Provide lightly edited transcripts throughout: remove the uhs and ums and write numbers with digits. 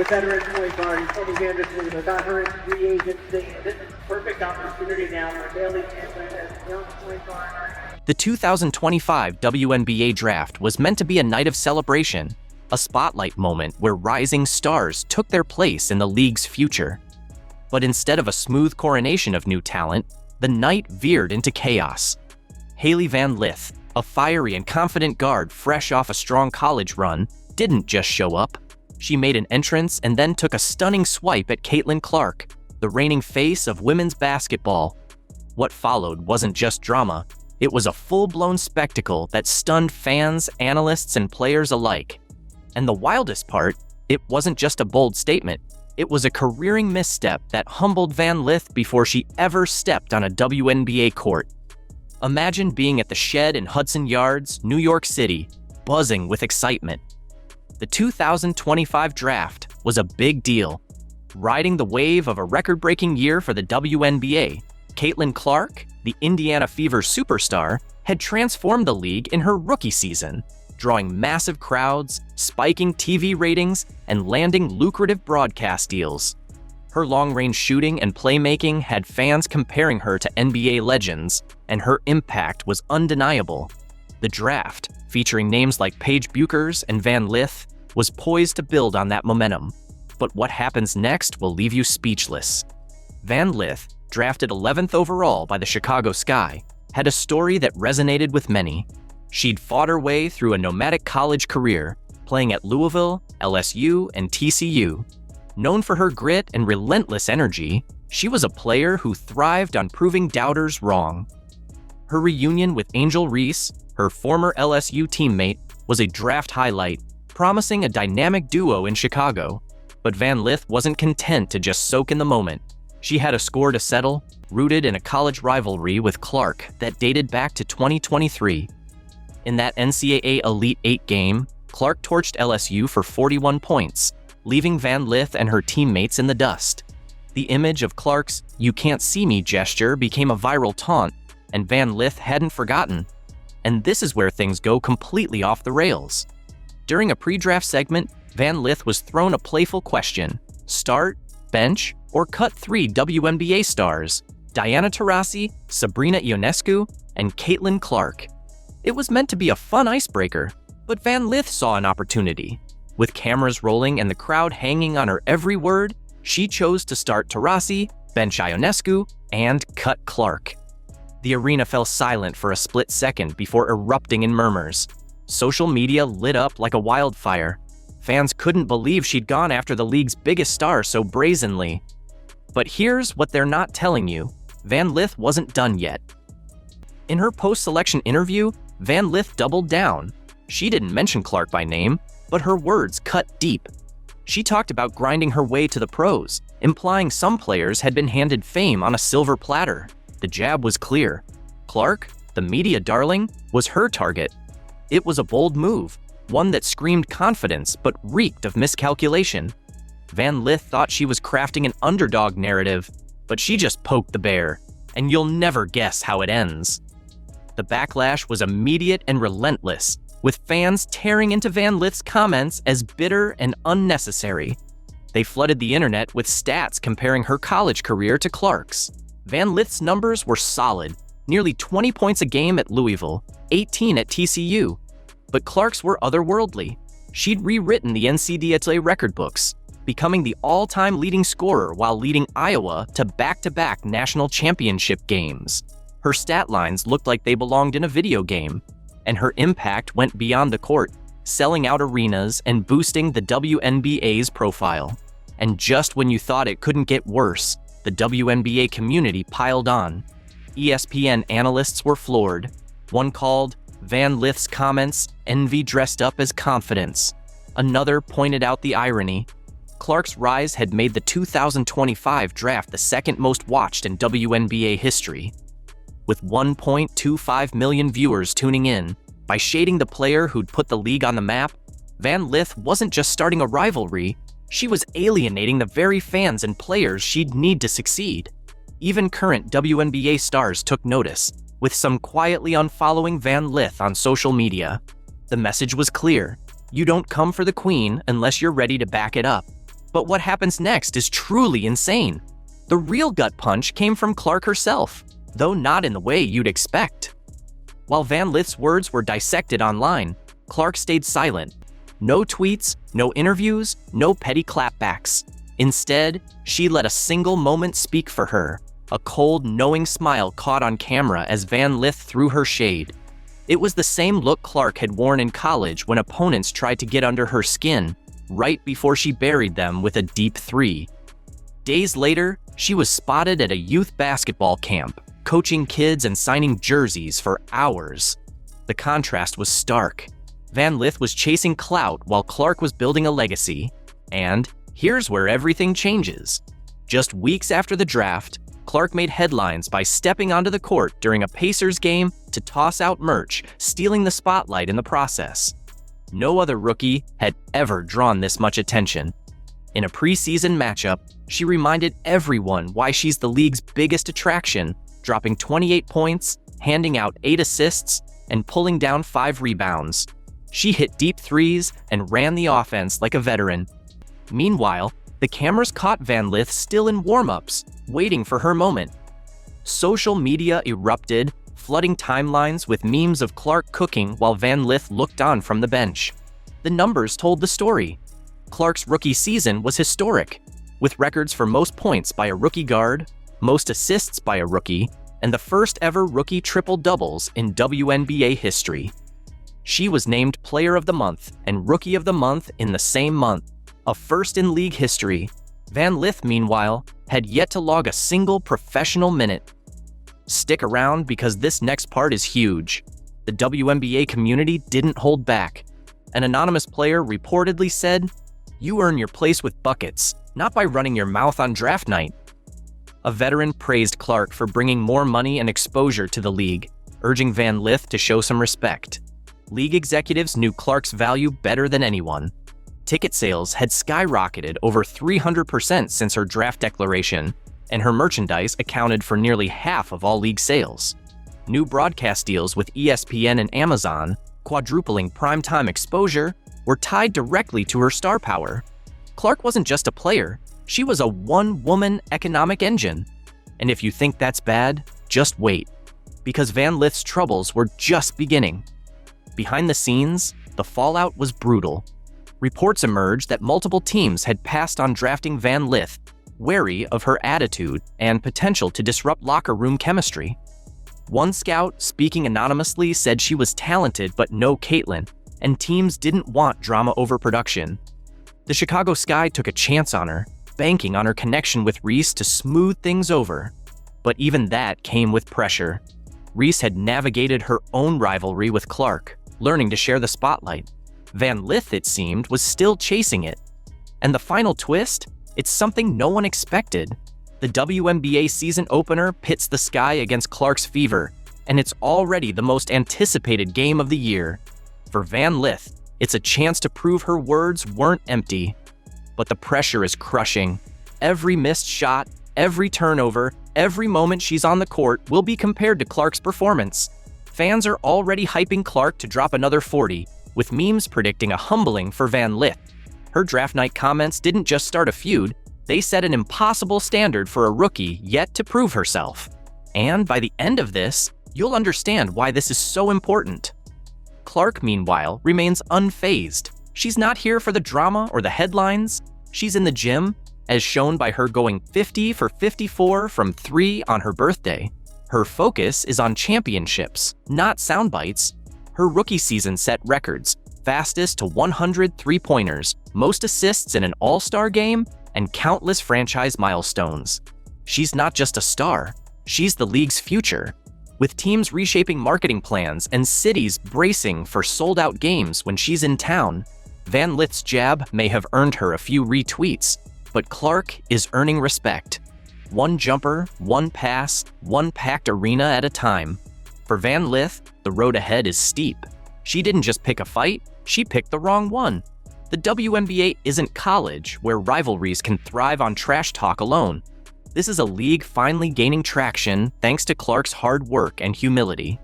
the veteran point guard. He's coming in this week. Got her in free agency. This is a perfect opportunity now for Hailey as young point guard. The 2025 WNBA draft was meant to be a night of celebration, a spotlight moment where rising stars took their place in the league's future. But instead of a smooth coronation of new talent, the night veered into chaos. Hailey Van Lith, a fiery and confident guard fresh off a strong college run, didn't just show up. She made an entrance and then took a stunning swipe at Caitlin Clark, the reigning face of women's basketball. What followed wasn't just drama, it was a full-blown spectacle that stunned fans, analysts, and players alike. And the wildest part, it wasn't just a bold statement, it was a careering misstep that humbled Van Lith before she ever stepped on a WNBA court. Imagine being at the Shed in Hudson Yards, New York City, buzzing with excitement. The 2025 draft was a big deal. Riding the wave of a record-breaking year for the WNBA, Caitlin Clark, the Indiana Fever superstar, had transformed the league in her rookie season, drawing massive crowds, spiking TV ratings, and landing lucrative broadcast deals. Her long-range shooting and playmaking had fans comparing her to NBA legends, and her impact was undeniable. The draft, featuring names like Paige Buchers and Van Lith, was poised to build on that momentum. But what happens next will leave you speechless. Van Lith, drafted 11th overall by the Chicago Sky, had a story that resonated with many. She'd fought her way through a nomadic college career, playing at Louisville, LSU, and TCU. Known for her grit and relentless energy, she was a player who thrived on proving doubters wrong. Her reunion with Angel Reese, her former LSU teammate, was a draft highlight, promising a dynamic duo in Chicago. But Van Lith wasn't content to just soak in the moment. She had a score to settle, rooted in a college rivalry with Clark that dated back to 2023. In that NCAA Elite Eight game, Clark torched LSU for 41 points, leaving Van Lith and her teammates in the dust. The image of Clark's "you can't see me" gesture became a viral taunt, and Van Lith hadn't forgotten. And this is where things go completely off the rails. During a pre-draft segment, Van Lith was thrown a playful question: start, bench, or cut 3 WNBA stars, Diana Taurasi, Sabrina Ionescu, and Caitlin Clark. It was meant to be a fun icebreaker, but Van Lith saw an opportunity. With cameras rolling and the crowd hanging on her every word, she chose to start Taurasi, bench Ionescu, and cut Clark. The arena fell silent for a split second before erupting in murmurs. Social media lit up like a wildfire. Fans couldn't believe she'd gone after the league's biggest star so brazenly. But here's what they're not telling you: Van Lith wasn't done yet. In her post-selection interview, Van Lith doubled down. She didn't mention Clark by name, but her words cut deep. She talked about grinding her way to the pros, implying some players had been handed fame on a silver platter. The jab was clear. Clark, the media darling, was her target. It was a bold move, one that screamed confidence but reeked of miscalculation. Van Lith thought she was crafting an underdog narrative, but she just poked the bear, and you'll never guess how it ends. The backlash was immediate and relentless, with fans tearing into Van Lith's comments as bitter and unnecessary. They flooded the internet with stats comparing her college career to Clark's. Van Lith's numbers were solid, nearly 20 points a game at Louisville, 18 at TCU. But Clark's were otherworldly. She'd rewritten the NCAA record books, becoming the all-time leading scorer while leading Iowa to back-to-back national championship games. Her stat lines looked like they belonged in a video game, and her impact went beyond the court, selling out arenas and boosting the WNBA's profile. And just when you thought it couldn't get worse, the WNBA community piled on. ESPN analysts were floored. One called Van Lith's comments envy dressed up as confidence. Another pointed out the irony. Clark's rise had made the 2025 draft the second most watched in WNBA history. With 1.25 million viewers tuning in, by shading the player who'd put the league on the map, Van Lith wasn't just starting a rivalry, she was alienating the very fans and players she'd need to succeed. Even current WNBA stars took notice, with some quietly unfollowing Van Lith on social media. The message was clear: you don't come for the queen unless you're ready to back it up. But what happens next is truly insane. The real gut punch came from Clark herself, though not in the way you'd expect. While Van Lith's words were dissected online, Clark stayed silent. No tweets, no interviews, no petty clapbacks. Instead, she let a single moment speak for her, a cold, knowing smile caught on camera as Van Lith threw her shade. It was the same look Clark had worn in college when opponents tried to get under her skin, right before she buried them with a deep three. Days later, she was spotted at a youth basketball camp, coaching kids and signing jerseys for hours. The contrast was stark. Van Lith was chasing clout while Clark was building a legacy. And here's where everything changes. Just weeks after the draft, Clark made headlines by stepping onto the court during a Pacers game to toss out merch, stealing the spotlight in the process. No other rookie had ever drawn this much attention. In a preseason matchup, she reminded everyone why she's the league's biggest attraction, dropping 28 points, handing out 8 assists, and pulling down 5 rebounds. She hit deep threes and ran the offense like a veteran. Meanwhile, the cameras caught Van Lith still in warm-ups, waiting for her moment. Social media erupted, flooding timelines with memes of Clark cooking while Van Lith looked on from the bench. The numbers told the story. Clark's rookie season was historic, with records for most points by a rookie guard, most assists by a rookie, and the first ever rookie triple-doubles in WNBA history. She was named Player of the Month and Rookie of the Month in the same month, a first in league history. Van Lith, meanwhile, had yet to log a single professional minute. Stick around because this next part is huge. The WNBA community didn't hold back. An anonymous player reportedly said, "You earn your place with buckets, not by running your mouth on draft night." A veteran praised Clark for bringing more money and exposure to the league, urging Van Lith to show some respect. League executives knew Clark's value better than anyone. Ticket sales had skyrocketed over 300% since her draft declaration, and her merchandise accounted for nearly half of all league sales. New broadcast deals with ESPN and Amazon, quadrupling primetime exposure, were tied directly to her star power. Clark wasn't just a player, she was a one-woman economic engine. And if you think that's bad, just wait, because Van Lith's troubles were just beginning. Behind the scenes, the fallout was brutal. Reports emerged that multiple teams had passed on drafting Van Lith, wary of her attitude and potential to disrupt locker room chemistry. One scout, speaking anonymously, said she was talented but no Caitlyn, and teams didn't want drama over production. The Chicago Sky took a chance on her, banking on her connection with Reese to smooth things over. But even that came with pressure. Reese had navigated her own rivalry with Clark, learning to share the spotlight. Van Lith, it seemed, was still chasing it. And the final twist? It's something no one expected. The WNBA season opener pits the Sky against Clark's Fever, and it's already the most anticipated game of the year. For Van Lith, it's a chance to prove her words weren't empty. But the pressure is crushing. Every missed shot, every turnover, every moment she's on the court will be compared to Clark's performance. Fans are already hyping Clark to drop another 40, with memes predicting a humbling for Van Lith. Her draft night comments didn't just start a feud, they set an impossible standard for a rookie yet to prove herself. And by the end of this, you'll understand why this is so important. Clark, meanwhile, remains unfazed. She's not here for the drama or the headlines. She's in the gym, as shown by her going 50 for 54 from 3 on her birthday. Her focus is on championships, not sound bites. Her rookie season set records, fastest to 100 three-pointers, most assists in an all-star game, and countless franchise milestones. She's not just a star, she's the league's future. With teams reshaping marketing plans and cities bracing for sold-out games when she's in town, Van Lith's jab may have earned her a few retweets, but Clark is earning respect. One jumper, one pass, one packed arena at a time. For Van Lith, the road ahead is steep. She didn't just pick a fight, she picked the wrong one. The WNBA isn't college, where rivalries can thrive on trash talk alone. This is a league finally gaining traction thanks to Clark's hard work and humility.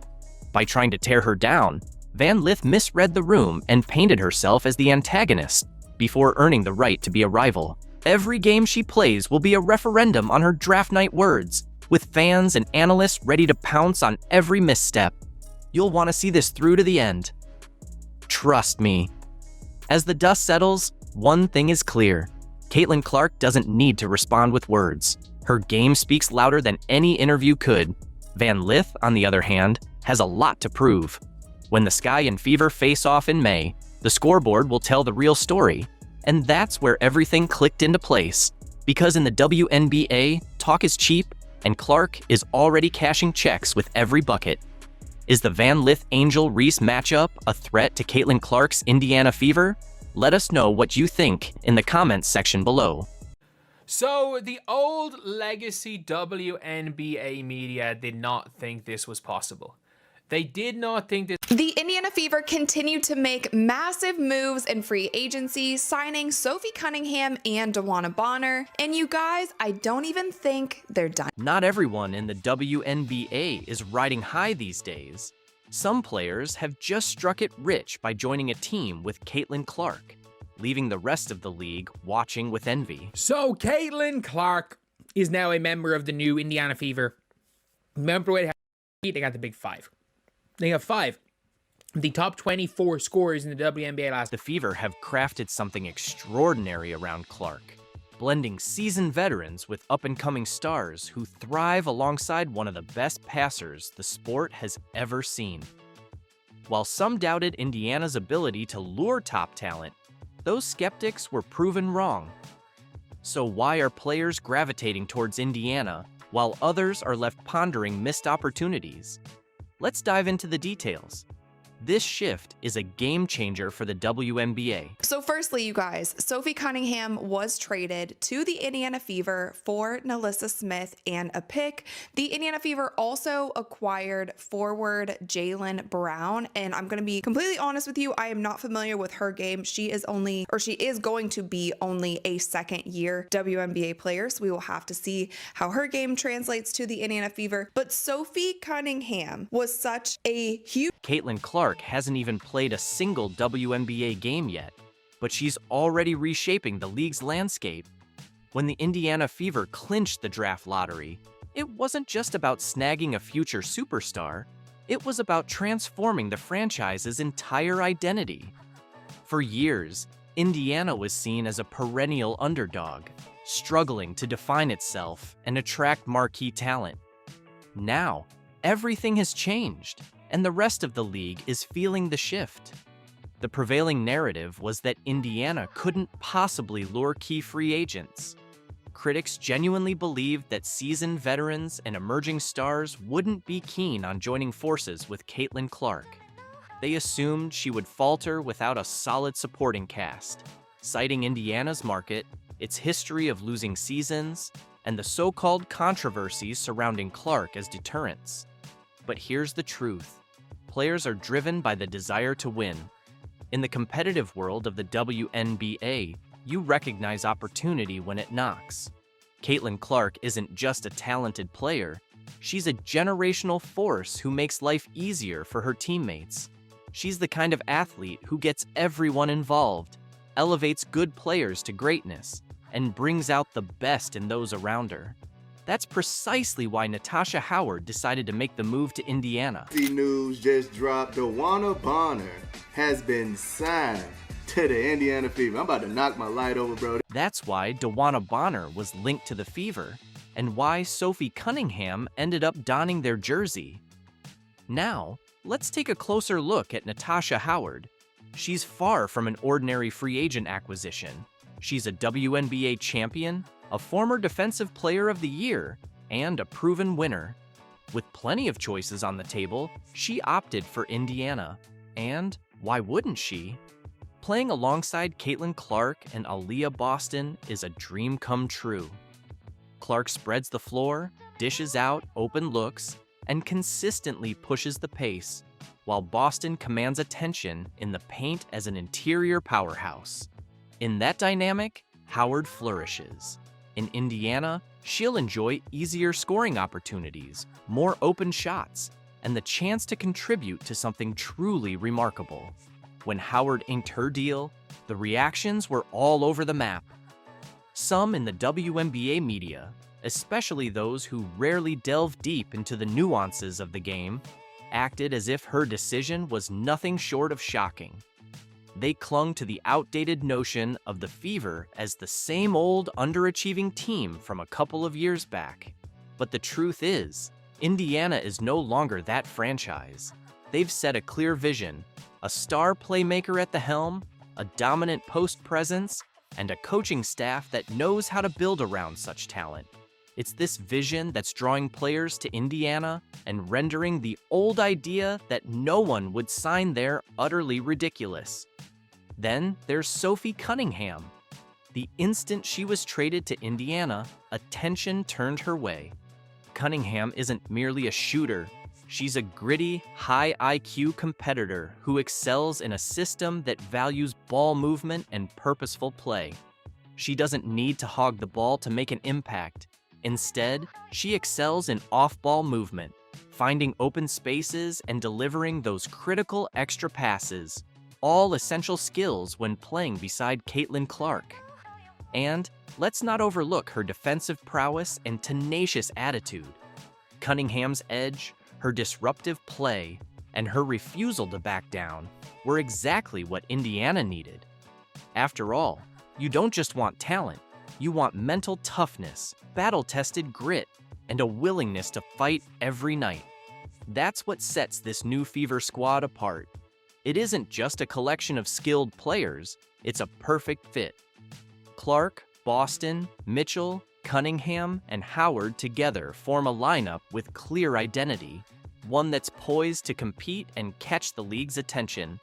By trying to tear her down, Van Lith misread the room and painted herself as the antagonist, before earning the right to be a rival. Every game she plays will be a referendum on her draft night words, with fans and analysts ready to pounce on every misstep. You'll want to see this through to the end. Trust me. As the dust settles, one thing is clear. Caitlin Clark doesn't need to respond with words. Her game speaks louder than any interview could. Lith, on the other hand, has a lot to prove. When the Sky and Fever face off in May, the scoreboard will tell the real story. And that's where everything clicked into place. Because in the WNBA, talk is cheap, and Clark is already cashing checks with every bucket. Is the Lith Angel Reese matchup a threat to Caitlin Clark's Indiana Fever? Let us know what you think in the comments section below. So the old legacy WNBA media did not think this was possible. They did not think this. The Indiana Fever continued to make massive moves in free agency, signing Sophie Cunningham and DeWanna Bonner. And you guys, I don't even think they're done. Not everyone in the WNBA is riding high these days. Some players have just struck it rich by joining a team with Caitlin Clark, leaving the rest of the league watching with envy. So Caitlin Clark is now a member of the new Indiana Fever. Remember what they got the big five. They have five. The top 24 scorers in the WNBA last. The Fever have crafted something extraordinary around Clark, blending seasoned veterans with up-and-coming stars who thrive alongside one of the best passers the sport has ever seen. While some doubted Indiana's ability to lure top talent, those skeptics were proven wrong. So why are players gravitating towards Indiana while others are left pondering missed opportunities? Let's dive into the details. This shift is a game changer for the WNBA. So firstly, you guys, Sophie Cunningham was traded to the Indiana Fever for Nalissa Smith and a pick. The Indiana Fever also acquired forward Jaylen Brown, and I'm going to be completely honest with you, I am not familiar with her game. She is going to be only a second-year WNBA player, so we will have to see how her game translates to the Indiana Fever. But Sophie Cunningham was such a huge... Caitlin Clark hasn't even played a single WNBA game yet, but she's already reshaping the league's landscape. When the Indiana Fever clinched the draft lottery, it wasn't just about snagging a future superstar, it was about transforming the franchise's entire identity. For years, Indiana was seen as a perennial underdog, struggling to define itself and attract marquee talent. Now, everything has changed, and the rest of the league is feeling the shift. The prevailing narrative was that Indiana couldn't possibly lure key free agents. Critics genuinely believed that seasoned veterans and emerging stars wouldn't be keen on joining forces with Caitlin Clark. They assumed she would falter without a solid supporting cast, citing Indiana's market, its history of losing seasons, and the so-called controversies surrounding Clark as deterrents. But here's the truth. Players are driven by the desire to win. In the competitive world of the WNBA, you recognize opportunity when it knocks. Caitlin Clark isn't just a talented player, she's a generational force who makes life easier for her teammates. She's the kind of athlete who gets everyone involved, elevates good players to greatness, and brings out the best in those around her. That's precisely why Natasha Howard decided to make the move to Indiana. The news just dropped. DeWanna Bonner has been signed to the Indiana Fever. I'm about to knock my light over, bro. That's why DeWanna Bonner was linked to the Fever, and why Sophie Cunningham ended up donning their jersey. Now, let's take a closer look at Natasha Howard. She's far from an ordinary free agent acquisition. She's a WNBA champion, a former Defensive Player of the Year, and a proven winner. With plenty of choices on the table, she opted for Indiana. And why wouldn't she? Playing alongside Caitlin Clark and Aaliyah Boston is a dream come true. Clark spreads the floor, dishes out open looks, and consistently pushes the pace, while Boston commands attention in the paint as an interior powerhouse. In that dynamic, Howard flourishes. In Indiana, she'll enjoy easier scoring opportunities, more open shots, and the chance to contribute to something truly remarkable. When Howard inked her deal, the reactions were all over the map. Some in the WNBA media, especially those who rarely delve deep into the nuances of the game, acted as if her decision was nothing short of shocking. They clung to the outdated notion of the Fever as the same old underachieving team from a couple of years back. But the truth is, Indiana is no longer that franchise. They've set a clear vision, a star playmaker at the helm, a dominant post presence, and a coaching staff that knows how to build around such talent. It's this vision that's drawing players to Indiana and rendering the old idea that no one would sign there utterly ridiculous. Then there's Sophie Cunningham. The instant she was traded to Indiana, attention turned her way. Cunningham isn't merely a shooter. She's a gritty, high IQ competitor who excels in a system that values ball movement and purposeful play. She doesn't need to hog the ball to make an impact. Instead, she excels in off-ball movement, finding open spaces and delivering those critical extra passes, all essential skills when playing beside Caitlin Clark. And let's not overlook her defensive prowess and tenacious attitude. Cunningham's edge, her disruptive play, and her refusal to back down were exactly what Indiana needed. After all, you don't just want talent, you want mental toughness, battle-tested grit, and a willingness to fight every night. That's what sets this new Fever squad apart. It isn't just a collection of skilled players, it's a perfect fit. Clark, Boston, Mitchell, Cunningham, and Howard together form a lineup with clear identity, one that's poised to compete and catch the league's attention.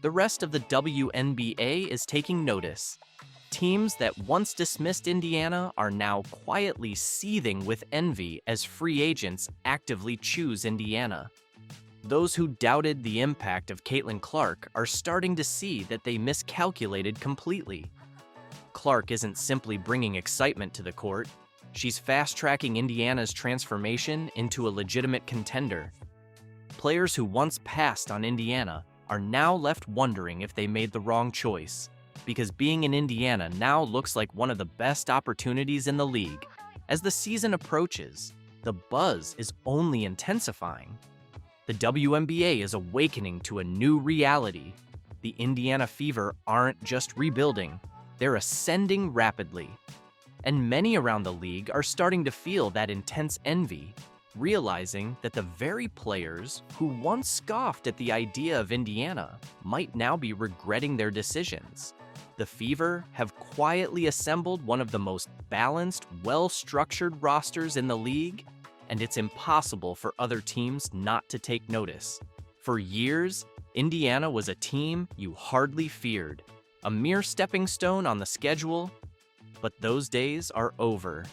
The rest of the WNBA is taking notice. Teams that once dismissed Indiana are now quietly seething with envy as free agents actively choose Indiana. Those who doubted the impact of Caitlin Clark are starting to see that they miscalculated completely. Clark isn't simply bringing excitement to the court, she's fast-tracking Indiana's transformation into a legitimate contender. Players who once passed on Indiana are now left wondering if they made the wrong choice, because being in Indiana now looks like one of the best opportunities in the league. As the season approaches, the buzz is only intensifying. The WNBA is awakening to a new reality. The Indiana Fever aren't just rebuilding, they're ascending rapidly. And many around the league are starting to feel that intense envy, realizing that the very players who once scoffed at the idea of Indiana might now be regretting their decisions. The Fever have quietly assembled one of the most balanced, well-structured rosters in the league, and it's impossible for other teams not to take notice. For years, Indiana was a team you hardly feared, a mere stepping stone on the schedule, but those days are over.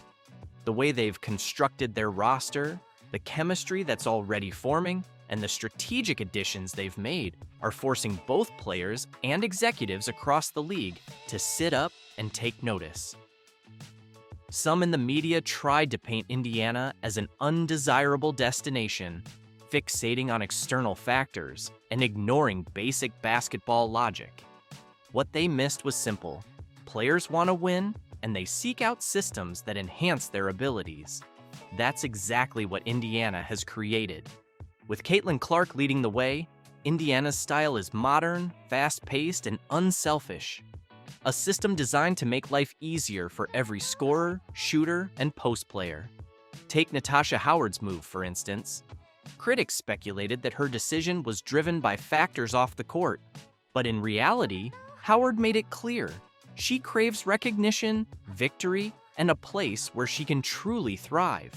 The way they've constructed their roster, the chemistry that's already forming, and the strategic additions they've made are forcing both players and executives across the league to sit up and take notice. Some in the media tried to paint Indiana as an undesirable destination, fixating on external factors and ignoring basic basketball logic. What they missed was simple. Players want to win, and they seek out systems that enhance their abilities. That's exactly what Indiana has created. With Caitlin Clark leading the way, Indiana's style is modern, fast-paced, and unselfish. A system designed to make life easier for every scorer, shooter, and post player. Take Natasha Howard's move, for instance. Critics speculated that her decision was driven by factors off the court, but in reality, Howard made it clear. She craves recognition, victory, and a place where she can truly thrive.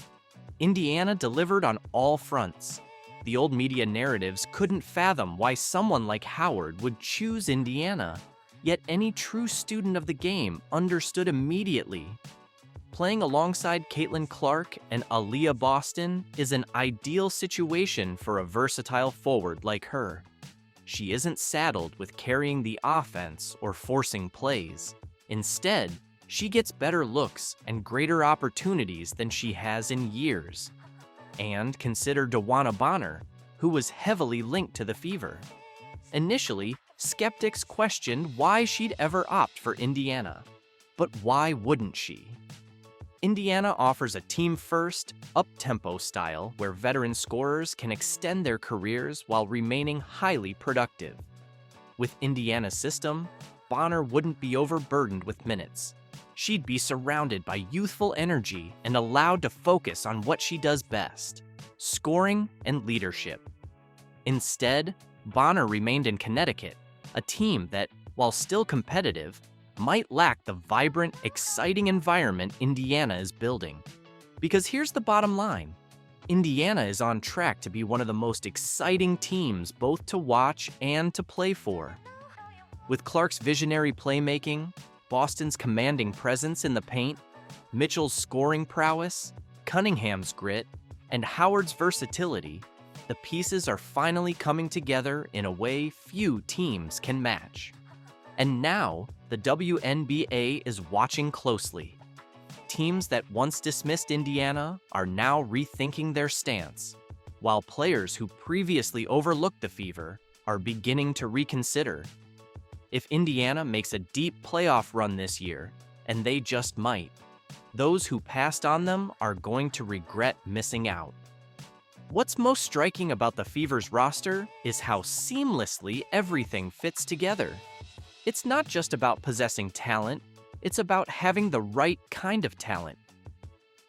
Indiana delivered on all fronts. The old media narratives couldn't fathom why someone like Howard would choose Indiana, yet any true student of the game understood immediately. Playing alongside Caitlin Clark and Aaliyah Boston is an ideal situation for a versatile forward like her. She isn't saddled with carrying the offense or forcing plays. Instead, she gets better looks and greater opportunities than she has in years. And consider DeWanna Bonner, who was heavily linked to the Fever. Initially, skeptics questioned why she'd ever opt for Indiana. But why wouldn't she? Indiana offers a team-first, up-tempo style where veteran scorers can extend their careers while remaining highly productive. With Indiana's system, Bonner wouldn't be overburdened with minutes. She'd be surrounded by youthful energy and allowed to focus on what she does best: scoring and leadership. Instead, Bonner remained in Connecticut, a team that, while still competitive, might lack the vibrant, exciting environment Indiana is building. Because here's the bottom line: Indiana is on track to be one of the most exciting teams both to watch and to play for. With Clark's visionary playmaking, Boston's commanding presence in the paint, Mitchell's scoring prowess, Cunningham's grit, and Howard's versatility, the pieces are finally coming together in a way few teams can match. And now, the WNBA is watching closely. Teams that once dismissed Indiana are now rethinking their stance, while players who previously overlooked the Fever are beginning to reconsider. If Indiana makes a deep playoff run this year, and they just might, those who passed on them are going to regret missing out. What's most striking about the Fever's roster is how seamlessly everything fits together. It's not just about possessing talent, it's about having the right kind of talent.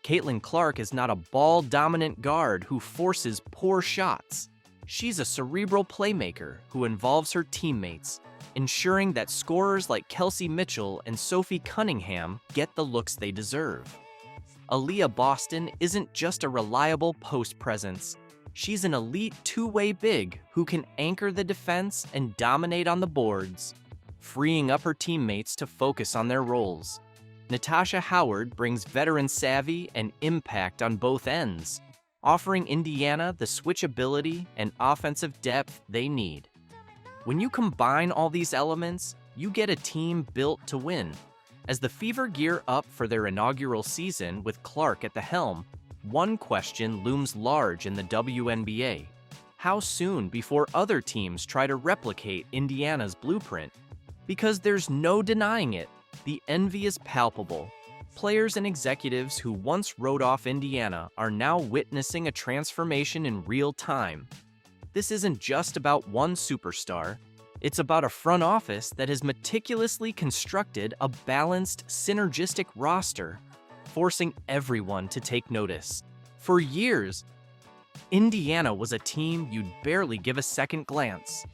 Caitlin Clark is not a ball-dominant guard who forces poor shots. She's a cerebral playmaker who involves her teammates, ensuring that scorers like Kelsey Mitchell and Sophie Cunningham get the looks they deserve. Aaliyah Boston isn't just a reliable post presence. She's an elite two-way big who can anchor the defense and dominate on the boards, freeing up her teammates to focus on their roles. Natasha Howard brings veteran savvy and impact on both ends, offering Indiana the switchability and offensive depth they need. When you combine all these elements, you get a team built to win. As the Fever gear up for their inaugural season with Clark at the helm, one question looms large in the WNBA. How soon before other teams try to replicate Indiana's blueprint? Because there's no denying it, the envy is palpable. Players and executives who once wrote off Indiana are now witnessing a transformation in real time. This isn't just about one superstar. It's about a front office that has meticulously constructed a balanced, synergistic roster, forcing everyone to take notice. For years, Indiana was a team you'd barely give a second glance.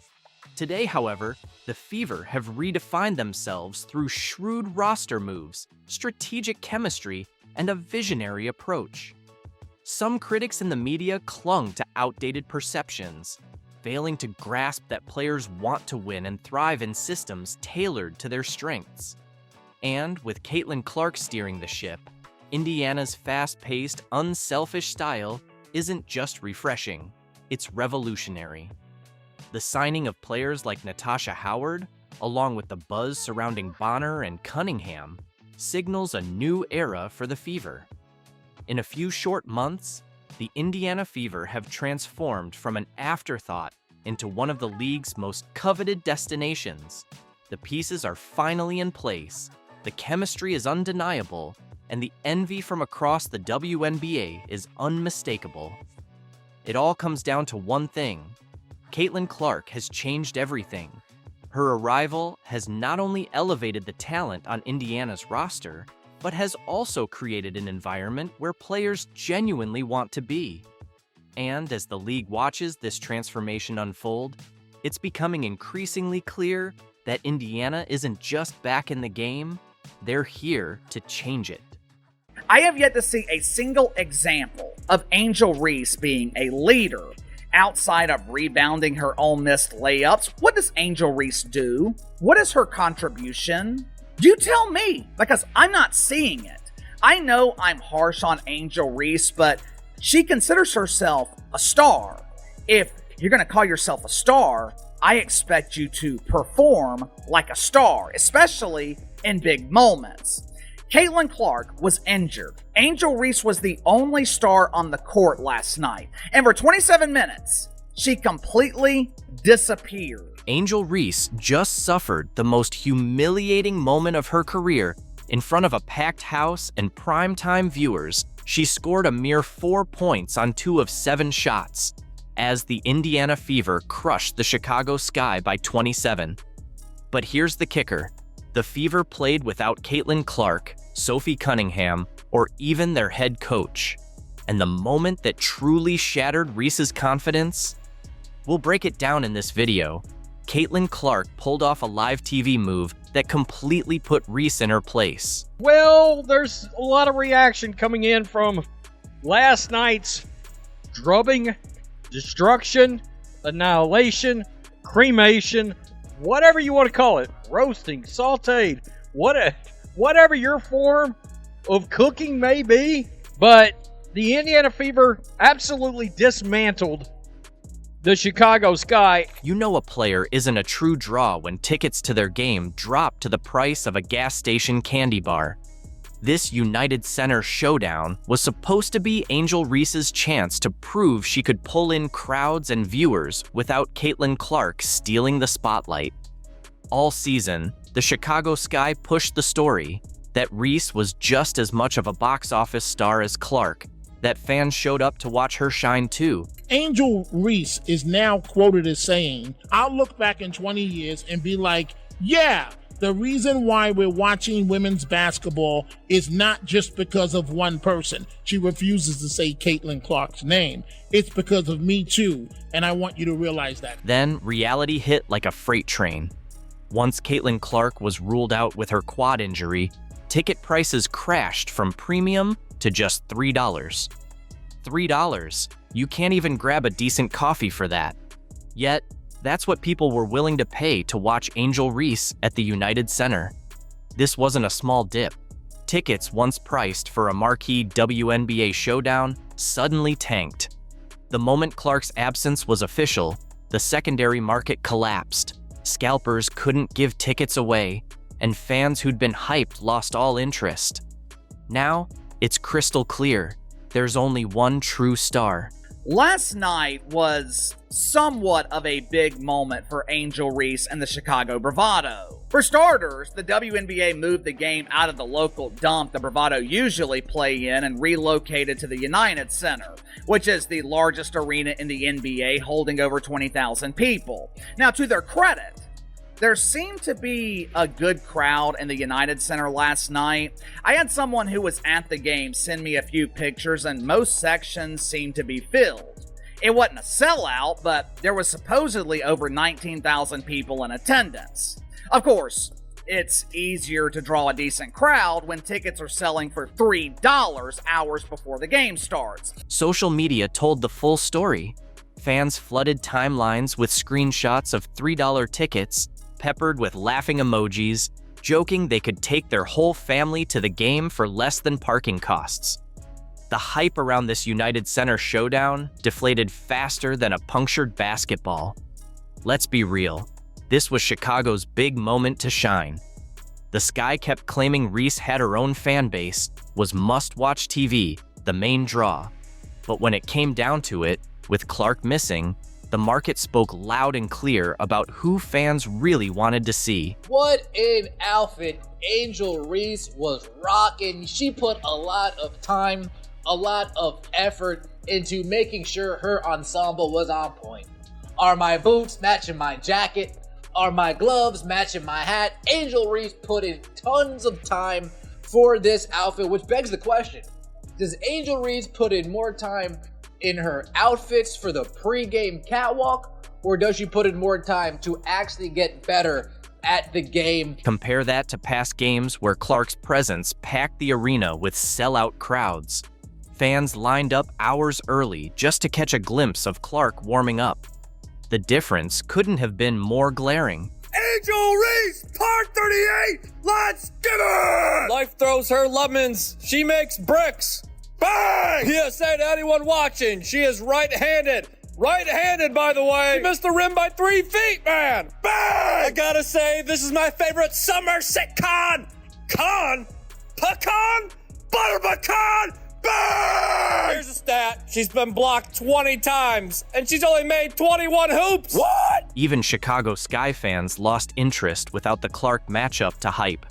Today, however, the Fever have redefined themselves through shrewd roster moves, strategic chemistry, and a visionary approach. Some critics in the media clung to outdated perceptions, failing to grasp that players want to win and thrive in systems tailored to their strengths. And with Caitlin Clark steering the ship, Indiana's fast-paced, unselfish style isn't just refreshing, it's revolutionary. The signing of players like Natasha Howard, along with the buzz surrounding Bonner and Cunningham, signals a new era for the Fever. In a few short months, the Indiana Fever have transformed from an afterthought into one of the league's most coveted destinations. The pieces are finally in place, the chemistry is undeniable, and the envy from across the WNBA is unmistakable. It all comes down to one thing: Caitlin Clark has changed everything. Her arrival has not only elevated the talent on Indiana's roster, but has also created an environment where players genuinely want to be. And as the league watches this transformation unfold, it's becoming increasingly clear that Indiana isn't just back in the game, they're here to change it. I have yet to see a single example of Angel Reese being a leader outside of rebounding her own missed layups. What does Angel Reese do? What is her contribution? You tell me, because I'm not seeing it. I know I'm harsh on Angel Reese, but she considers herself a star. If you're going to call yourself a star, I expect you to perform like a star, especially in big moments. Caitlin Clark was injured. Angel Reese was the only star on the court last night, and for 27 minutes, she completely disappeared. Angel Reese just suffered the most humiliating moment of her career In front of a packed house and primetime viewers, she scored a mere 4 points on 2 of 7 shots, as the Indiana Fever crushed the Chicago Sky by 27. But here's the kicker. The Fever played without Caitlin Clark, Sophie Cunningham, or even their head coach. And the moment that truly shattered Reese's confidence? We'll break it down in this video. Caitlin Clark pulled off a live TV move that completely put Reese in her place. Well, there's a lot of reaction coming in from last night's drubbing, destruction, annihilation, cremation, whatever you want to call it, roasting, sauteed, whatever your form of cooking may be. But the Indiana Fever absolutely dismantled the Chicago Sky. You know a player isn't a true draw when tickets to their game drop to the price of a gas station candy bar. This United Center showdown was supposed to be Angel Reese's chance to prove she could pull in crowds and viewers without Caitlin Clark stealing the spotlight. All season, the Chicago Sky pushed the story that Reese was just as much of a box office star as Clark, that fans showed up to watch her shine too. Angel Reese is now quoted as saying, "I'll look back in 20 years and be like, yeah, the reason why we're watching women's basketball is not just because of one person." She refuses to say Caitlin Clark's name. "It's because of me too, and I want you to realize that." Then reality hit like a freight train. Once Caitlin Clark was ruled out with her quad injury, ticket prices crashed from premium to just $3. $3. You can't even grab a decent coffee for that. Yet, that's what people were willing to pay to watch Angel Reese at the United Center. This wasn't a small dip. Tickets once priced for a marquee WNBA showdown suddenly tanked. The moment Clark's absence was official, the secondary market collapsed. Scalpers couldn't give tickets away, and fans who'd been hyped lost all interest. Now, it's crystal clear. There's only one true star. Last night was somewhat of a big moment for Angel Reese and the Chicago Bravado. For starters, the WNBA moved the game out of the local dump the Bravado usually play in and relocated to the United Center, which is the largest arena in the NBA, holding over 20,000 people. Now, to their credit, there seemed to be a good crowd in the United Center last night. I had someone who was at the game send me a few pictures, and most sections seemed to be filled. It wasn't a sellout, but there was supposedly over 19,000 people in attendance. Of course, it's easier to draw a decent crowd when tickets are selling for $3 hours before the game starts. Social media told the full story. Fans flooded timelines with screenshots of $3 tickets, peppered with laughing emojis, joking they could take their whole family to the game for less than parking costs. The hype around this United Center showdown deflated faster than a punctured basketball. Let's be real, this was Chicago's big moment to shine. The Sky kept claiming Reese had her own fan base, was must-watch TV, the main draw. But when it came down to it, with Clark missing, the market spoke loud and clear about who fans really wanted to see. What an outfit Angel Reese was rocking. She put a lot of time, a lot of effort into making sure her ensemble was on point. Are my boots matching my jacket? Are my gloves matching my hat? Angel Reese put in tons of time for this outfit, which begs the question, does Angel Reese put in more time in her outfits for the pre-game catwalk, or does she put in more time to actually get better at the game? Compare that to past games where Clark's presence packed the arena with sellout crowds. Fans lined up hours early just to catch a glimpse of Clark warming up. The difference couldn't have been more glaring. Angel Reese, Part 38, let's get it! Life throws her lemons, she makes bricks. Bang! PSA to anyone watching, she is right-handed. Right-handed, by the way. She missed the rim by 3 feet, man. Bang! I gotta say, this is my favorite summer sitcom. Con? Pecan? Butter pecan? Bang! Here's a stat. She's been blocked 20 times, and she's only made 21 hoops. What? Even Chicago Sky fans lost interest without the Clark matchup to hype.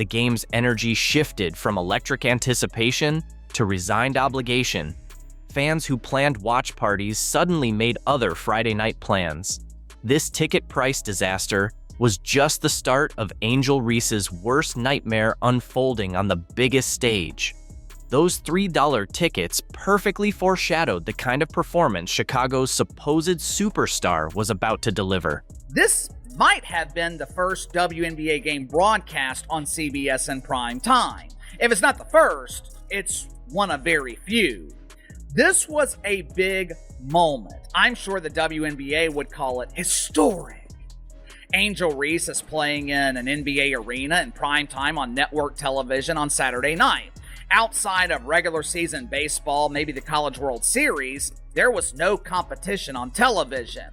the game's energy shifted from electric anticipation to resigned obligation. Fans who planned watch parties suddenly made other Friday night plans. This ticket price disaster was just the start of Angel Reese's worst nightmare unfolding on the biggest stage. Those $3 tickets perfectly foreshadowed the kind of performance Chicago's supposed superstar was about to deliver. This might have been the first WNBA game broadcast on CBS in prime time. If it's not the first, it's one of very few. This was a big moment. I'm sure the WNBA would call it historic. Angel Reese is playing in an NBA arena in prime time on network television on Saturday night. Outside of regular season baseball, maybe the College World Series, there was no competition on television.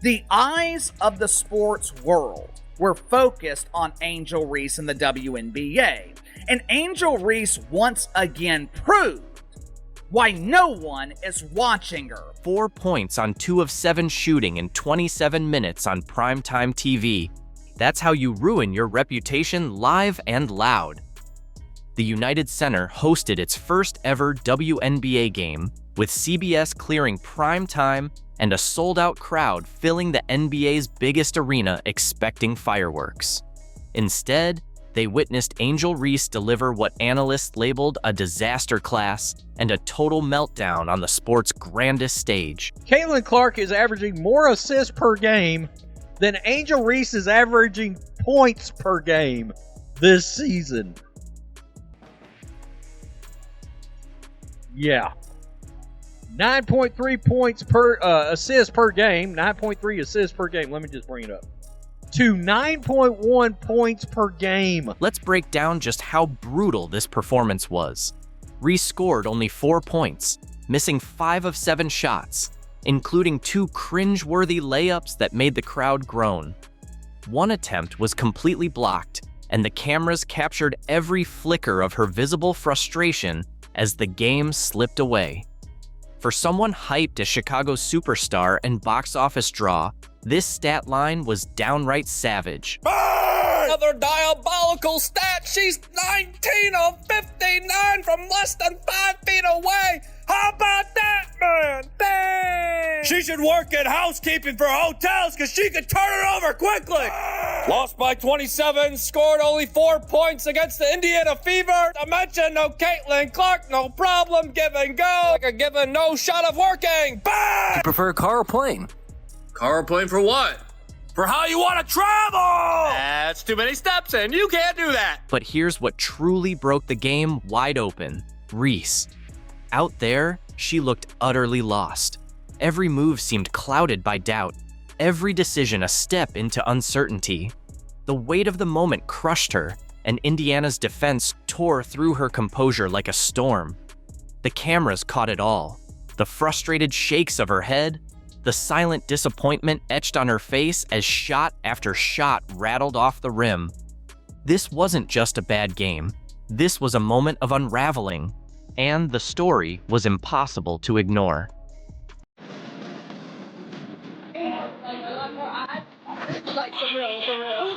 The eyes of the sports world were focused on Angel Reese and the WNBA. And Angel Reese once again proved why no one is watching her. 4 points on 2 of 7 shooting in 27 minutes on primetime TV. That's how you ruin your reputation live and loud. The United Center hosted its first ever WNBA game, with CBS clearing prime time and a sold-out crowd filling the NBA's biggest arena expecting fireworks. Instead, they witnessed Angel Reese deliver what analysts labeled a disaster class and a total meltdown on the sport's grandest stage. Caitlin Clark is averaging more assists per game than Angel Reese is averaging points per game this season. Yeah. 9.3 points per assist per game. 9.3 assists per game. Let me just bring it up. To 9.1 points per game. Let's break down just how brutal this performance was. Reese scored only 4 points, missing 5 of 7 shots, including 2 cringe-worthy layups that made the crowd groan. One attempt was completely blocked, and the cameras captured every flicker of her visible frustration as the game slipped away. For someone hyped as Chicago's superstar and box office draw, this stat line was downright savage. Another diabolical stat. She's 19 of 59 from less than 5 feet away. How about that, man? Bang! She should work in housekeeping for hotels because she could turn it over quickly. Lost by 27, scored only 4 points against the Indiana Fever. To mention no Caitlin Clark, no problem, give and go. Like a given no shot of working. Bang! You prefer car or plane? Car or plane for what? For how you want to travel! That's too many steps and you can't do that. But here's what truly broke the game wide open. Reese. Out there, she looked utterly lost. Every move seemed clouded by doubt. Every decision a step into uncertainty. The weight of the moment crushed her, and Indiana's defense tore through her composure like a storm. The cameras caught it all. The frustrated shakes of her head, the silent disappointment etched on her face as shot after shot rattled off the rim. This wasn't just a bad game. This was a moment of unraveling, and the story was impossible to ignore. Like for real.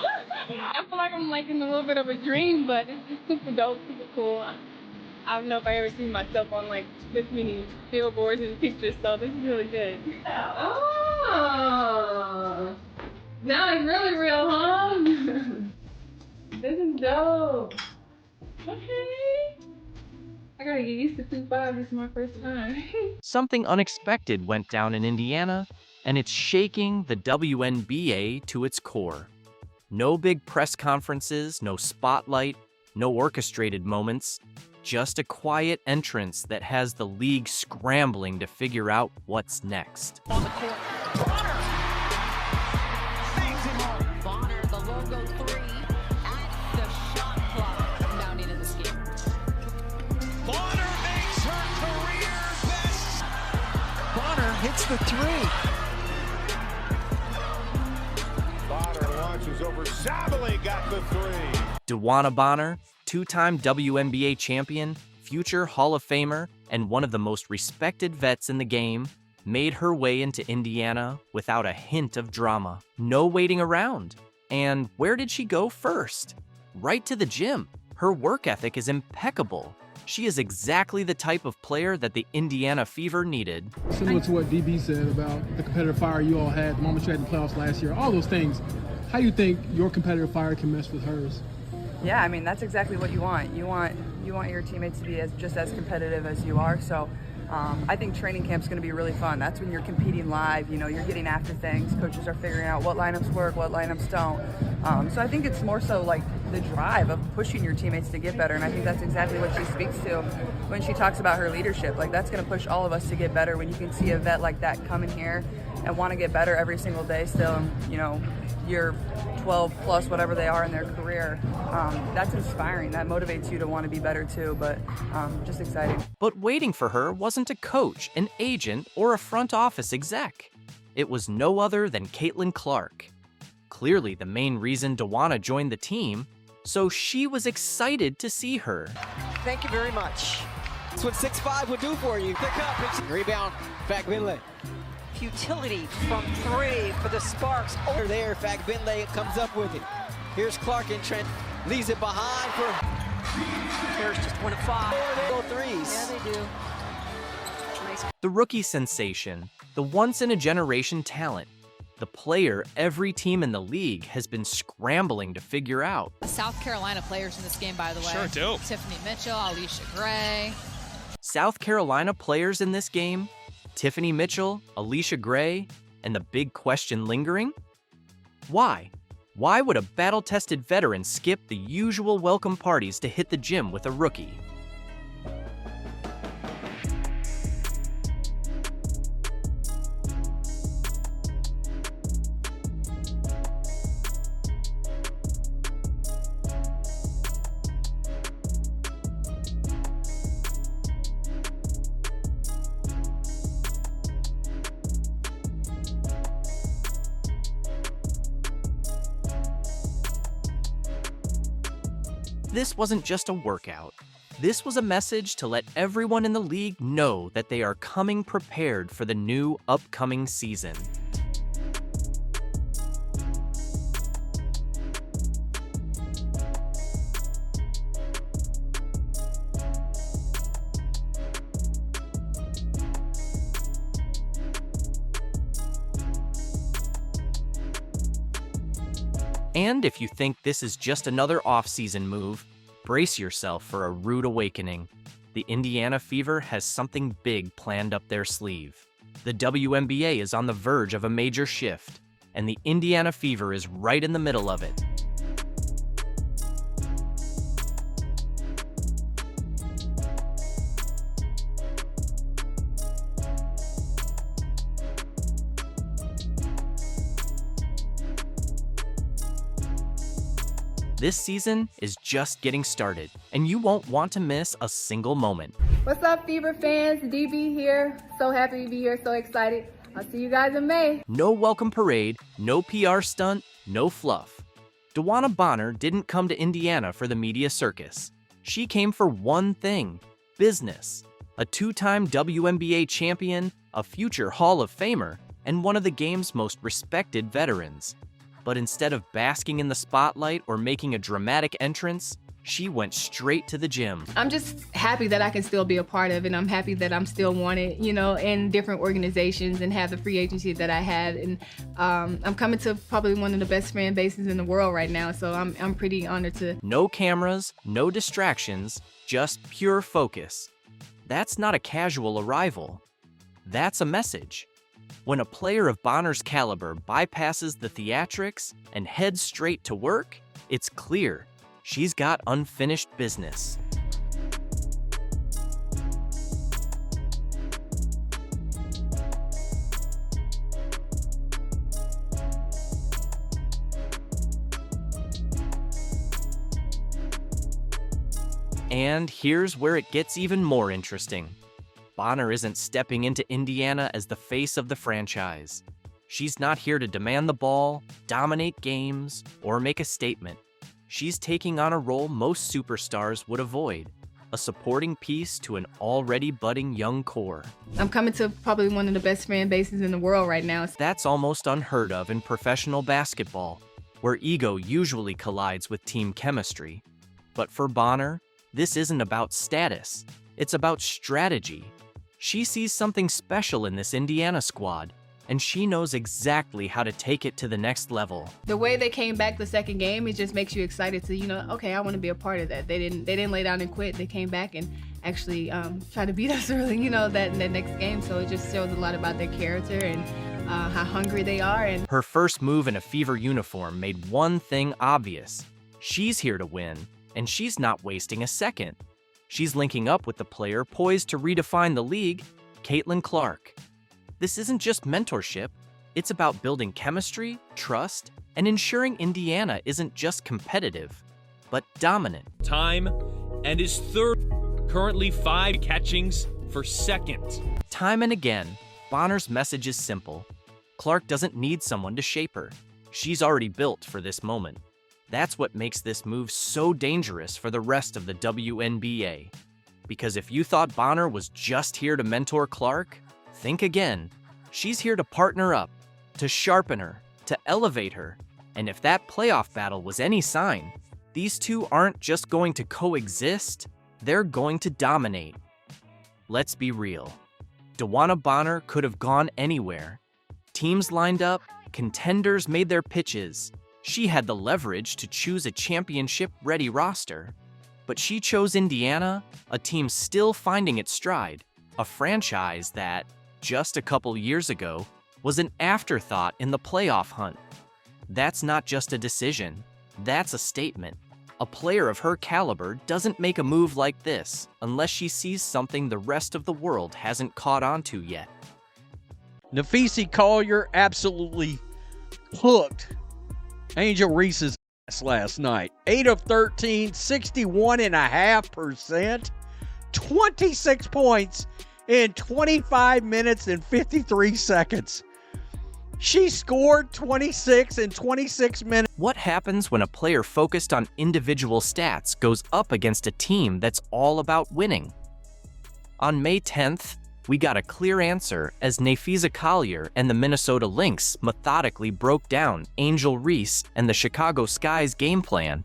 I feel like I'm like in a little bit of a dream, but it's just super dope, super cool. I don't know if I ever seen myself on like this many billboards and pictures, so this is really good. Oh, now it's really real, huh? This is dope. Okay. I gotta get used to 2.5. This is my first time. Something unexpected went down in Indiana, and it's shaking the WNBA to its core. No big press conferences, no spotlight, no orchestrated moments, just a quiet entrance that has the league scrambling to figure out what's next. On the court, Bonner bangs him home. Bonner, the logo 3 at the shot clock. Now needed this game. Bonner makes her career best. Bonner hits the 3. Bonner launches over Zabely, got the 3. DeWanna Bonner, two-time WNBA champion, future Hall of Famer, and one of the most respected vets in the game, made her way into Indiana without a hint of drama. No waiting around. And where did she go first? right to the gym. Her work ethic is impeccable. She is exactly the type of player that the Indiana Fever needed. Similar to what DB said about the competitive fire you all had, the moment you had in the playoffs last year, all those things. How do you think your competitive fire can mesh with hers? Yeah, I mean, that's exactly what you want. You want your teammates to be just as competitive as you are. So I think training camp's going to be really fun. That's when you're competing live. You know, you're getting after things. Coaches are figuring out what lineups work, what lineups don't. So I think it's more so like the drive of pushing your teammates to get better. And I think that's exactly what she speaks to when she talks about her leadership. Like, that's going to push all of us to get better when you can see a vet like that come in here and want to get better every single day still. And, you know, year 12 plus, whatever they are in their career. That's inspiring. That motivates you to want to be better too, but just exciting. But waiting for her wasn't a coach, an agent, or a front office exec. It was no other than Caitlin Clark. Clearly the main reason DeWanna joined the team, so she was excited to see her. Thank you very much. That's what 6'5" would do for you. Pick up, rebound, back Finlay. Futility from three for the Sparks. Over there, Fag Finlay comes up with it. Here's Clark and Trent leaves it behind for. There's just 1 of 5. They go threes. Yeah, they do. Nice. The rookie sensation, the once-in-a-generation talent, the player every team in the league has been scrambling to figure out. South Carolina players in this game, by the way. Sure do. Tiffany Mitchell, Alicia Gray. South Carolina players in this game? Tiffany Mitchell, Alicia Gray, and the big question lingering? Why? Why would a battle-tested veteran skip the usual welcome parties to hit the gym with a rookie? This wasn't just a workout. This was a message to let everyone in the league know that they are coming prepared for the new upcoming season. And if you think this is just another off-season move, brace yourself for a rude awakening. The Indiana Fever has something big planned up their sleeve. The WNBA is on the verge of a major shift, and the Indiana Fever is right in the middle of it. This season is just getting started, and you won't want to miss a single moment. What's up, Fever fans? DB here. So happy to be here, so excited. I'll see you guys in May. No welcome parade, no PR stunt, no fluff. DeWanna Bonner didn't come to Indiana for the media circus. She came for one thing: business. A two-time WNBA champion, a future Hall of Famer, and one of the game's most respected veterans. But instead of basking in the spotlight or making a dramatic entrance, she went straight to the gym. I'm just happy that I can still be a part of it. I'm happy that I'm still wanted, you know, in different organizations and have the free agency that I had. And I'm coming to probably one of the best fan bases in the world right now, so I'm pretty honored to. No cameras, no distractions, just pure focus. That's not a casual arrival. That's a message. When a player of Bonner's caliber bypasses the theatrics and heads straight to work, it's clear she's got unfinished business. And here's where it gets even more interesting. Bonner isn't stepping into Indiana as the face of the franchise. She's not here to demand the ball, dominate games, or make a statement. She's taking on a role most superstars would avoid, a supporting piece to an already budding young core. I'm coming to probably one of the best fan bases in the world right now. That's almost unheard of in professional basketball. where ego usually collides with team chemistry. But for Bonner, this isn't about status, it's about strategy. She sees something special in this Indiana squad, and she knows exactly how to take it to the next level. The way they came back the second game, it just makes you excited to, okay, I want to be a part of that. They didn't lay down and quit. They came back and actually try to beat us early, that next game. So it just shows a lot about their character and how hungry they are. And her first move in a Fever uniform made one thing obvious. She's here to win, and she's not wasting a second. She's linking up with the player poised to redefine the league, Caitlin Clark. This isn't just mentorship, it's about building chemistry, trust, and ensuring Indiana isn't just competitive, but dominant. Time and his third, currently 5 catchings for second. Time and again, Bonner's message is simple. Clark doesn't need someone to shape her. She's already built for this moment. That's what makes this move so dangerous for the rest of the WNBA. Because if you thought Bonner was just here to mentor Clark, think again. She's here to partner up, to sharpen her, to elevate her. And if that playoff battle was any sign, these two aren't just going to coexist, they're going to dominate. Let's be real. DeWanna Bonner could have gone anywhere. Teams lined up, contenders made their pitches. She had the leverage to choose a championship-ready roster. But she chose Indiana, a team still finding its stride, a franchise that, just a couple years ago, was an afterthought in the playoff hunt. That's not just a decision, that's a statement. A player of her caliber doesn't make a move like this unless she sees something the rest of the world hasn't caught on to yet. Nafisi Collier absolutely hooked Angel Reese's ass last night. 8 of 13, 61.5%, 26 points in 25 minutes and 53 seconds. She scored 26 in 26 minutes. What happens when a player focused on individual stats goes up against a team that's all about winning? On May 10th, we got a clear answer as Nafisa Collier and the Minnesota Lynx methodically broke down Angel Reese and the Chicago Sky's game plan,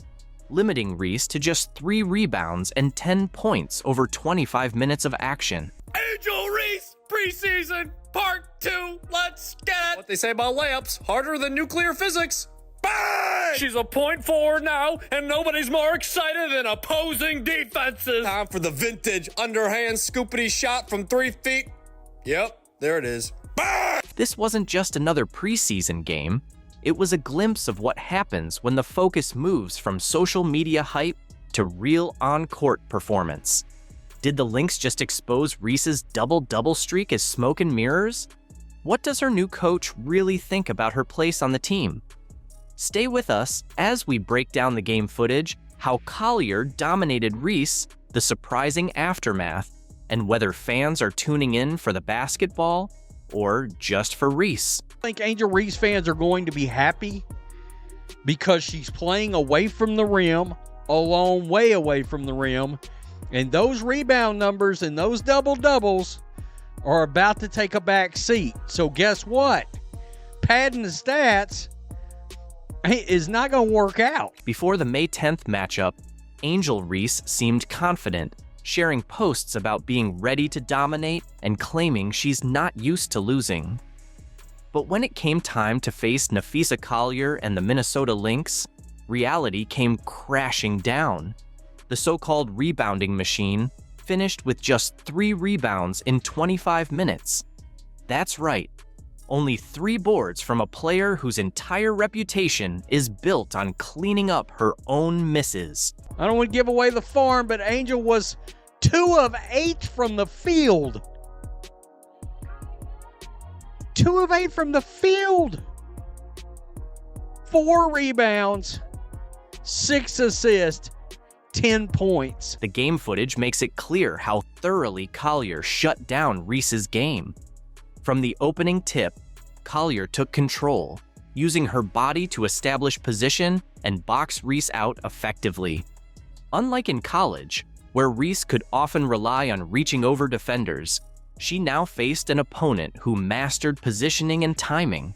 limiting Reese to just 3 rebounds and 10 points over 25 minutes of action. Angel Reese, preseason, part 2, let's get it! What they say about layups, harder than nuclear physics. Bang! She's a point forward now, and nobody's more excited than opposing defenses. Time for the vintage underhand scoopity shot from 3 feet. Yep, there it is. Bang! This wasn't just another preseason game. It was a glimpse of what happens when the focus moves from social media hype to real on-court performance. Did the Lynx just expose Reese's double-double streak as smoke and mirrors? What does her new coach really think about her place on the team? Stay with us as we break down the game footage, how Collier dominated Reese, the surprising aftermath, and whether fans are tuning in for the basketball or just for Reese. I think Angel Reese fans are going to be happy because she's playing away from the rim, a long way away from the rim, and those rebound numbers and those double-doubles are about to take a back seat. So guess what? Padding the stats is not going to work out. Before the May 10th matchup, Angel Reese seemed confident, sharing posts about being ready to dominate and claiming she's not used to losing. But when it came time to face Nafisa Collier and the Minnesota Lynx, reality came crashing down. The so-called rebounding machine finished with just 3 rebounds in 25 minutes. That's right. Only 3 boards from a player whose entire reputation is built on cleaning up her own misses. I don't want to give away the farm, but Angel was 2 of 8 from the field. 2 of 8 from the field. 4 rebounds, 6 assists, 10 points. The game footage makes it clear how thoroughly Collier shut down Reese's game. From the opening tip, Collier took control, using her body to establish position and box Reese out effectively. Unlike in college, where Reese could often rely on reaching over defenders, she now faced an opponent who mastered positioning and timing.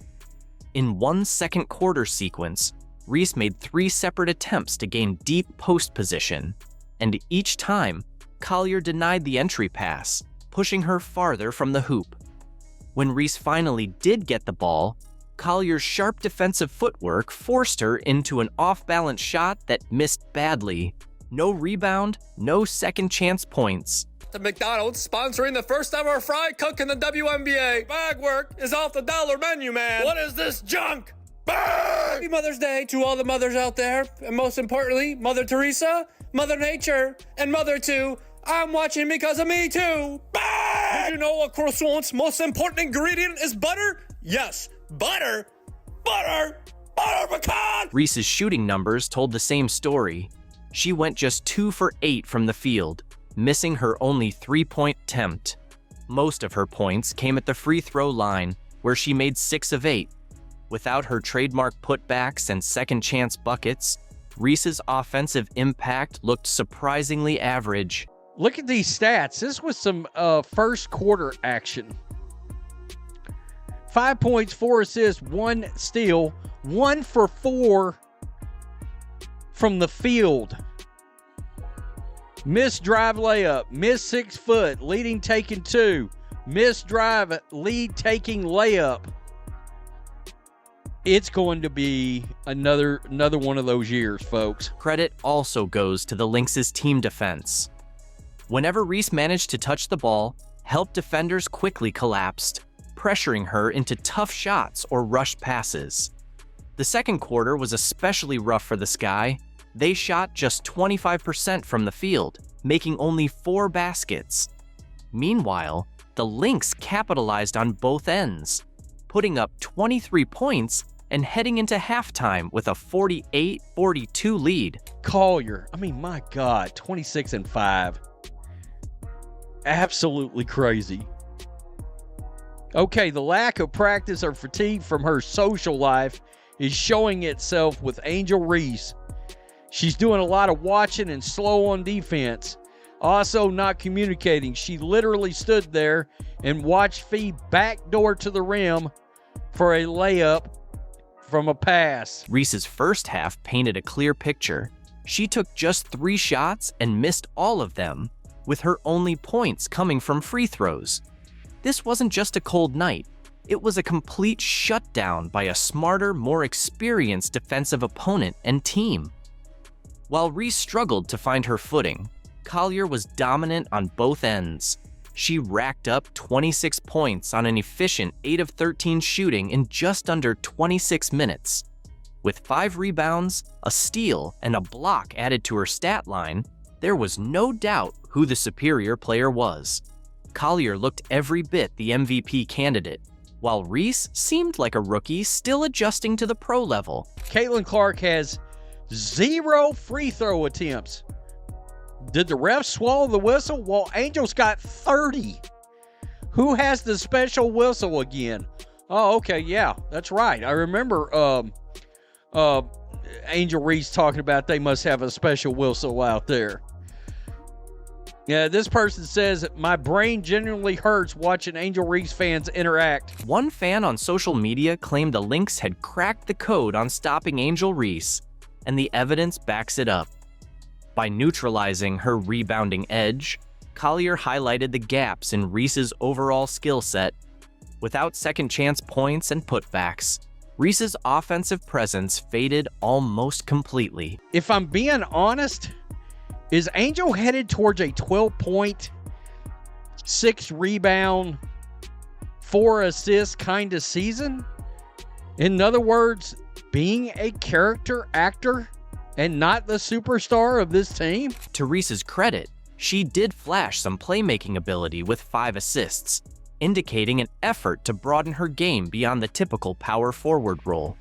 In one second quarter sequence, Reese made 3 separate attempts to gain deep post position, and each time, Collier denied the entry pass, pushing her farther from the hoop. When Reese finally did get the ball, Collier's sharp defensive footwork forced her into an off-balance shot that missed badly. No rebound, no second chance points. The McDonald's sponsoring the first ever fry cook in the WNBA. Bag work is off the dollar menu, man. What is this junk? Happy Mother's Day to all the mothers out there, and most importantly, Mother Teresa, Mother Nature, and Mother 2. I'm watching because of me too. Did you know a croissant's most important ingredient is butter? Yes, butter, butter, butter pecan. Reese's shooting numbers told the same story. She went just 2 for 8 from the field, missing her only 3-point attempt. Most of her points came at the free throw line, where she made 6 of 8. Without her trademark putbacks and second chance buckets, Reese's offensive impact looked surprisingly average. Look at these stats. This was some first quarter action. 5 points, 4 assists, 1 steal, 1 for 4 from the field. Missed drive layup, missed 6 foot, leading taking 2. Missed drive, lead taking layup. It's going to be another one of those years, folks. Credit also goes to the Lynx' team defense. Whenever Reese managed to touch the ball, help defenders quickly collapsed, pressuring her into tough shots or rushed passes. The second quarter was especially rough for the Sky. They shot just 25% from the field, making only 4 baskets. Meanwhile, the Lynx capitalized on both ends, putting up 23 points and heading into halftime with a 48-42 lead. Collier, I mean, my God, 26-5. Absolutely crazy. Okay, the lack of practice or fatigue from her social life is showing itself with Angel Reese. She's doing a lot of watching and slow on defense. Also not communicating. She literally stood there and watched Fee backdoor to the rim for a layup from a pass. Reese's first half painted a clear picture. She took just 3 shots and missed all of them, with her only points coming from free throws. This wasn't just a cold night. It was a complete shutdown by a smarter, more experienced defensive opponent and team. While Reese struggled to find her footing, Collier was dominant on both ends. She racked up 26 points on an efficient 8 of 13 shooting in just under 26 minutes. With 5 rebounds, a steal, and a block added to her stat line, there was no doubt who the superior player was. Collier looked every bit the MVP candidate, while Reese seemed like a rookie still adjusting to the pro level. Caitlin Clark has 0 free throw attempts. Did the refs swallow the whistle? Well, Angel's got 30. Who has the special whistle again? Oh, okay, yeah, that's right. I remember Angel Reese talking about they must have a special whistle out there. Yeah, this person says, my brain genuinely hurts watching Angel Reese fans interact. One fan on social media claimed the Lynx had cracked the code on stopping Angel Reese, and the evidence backs it up. By neutralizing her rebounding edge, Collier highlighted the gaps in Reese's overall skill set. Without second chance points and putbacks, Reese's offensive presence faded almost completely. If I'm being honest, is Angel headed towards a 12-point, 6 rebound, 4 assist kind of season? In other words, being a character actor and not the superstar of this team? To Reese's credit, she did flash some playmaking ability with 5 assists, indicating an effort to broaden her game beyond the typical power forward role.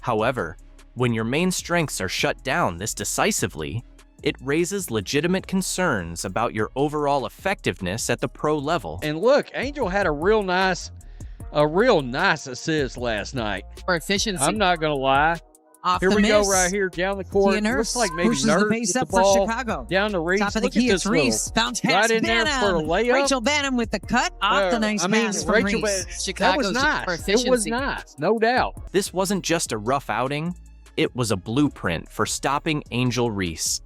However, when your main strengths are shut down this decisively, it raises legitimate concerns about your overall effectiveness at the pro level. And look, Angel had a real nice assist last night. For efficiency. I'm not going to lie. Off here the we miss. go right here down the court. Nurse Looks like maybe pushes Nurse the pace with up the ball for Chicago. down to Reese. Top of the Look at key, this it's Reese. Bounce pass, right in there for a layup. Rachel Banham with the cut off the nice pass from Reese. That was nice. It was nice, no doubt. This wasn't just a rough outing. it was a blueprint for stopping Angel Reese.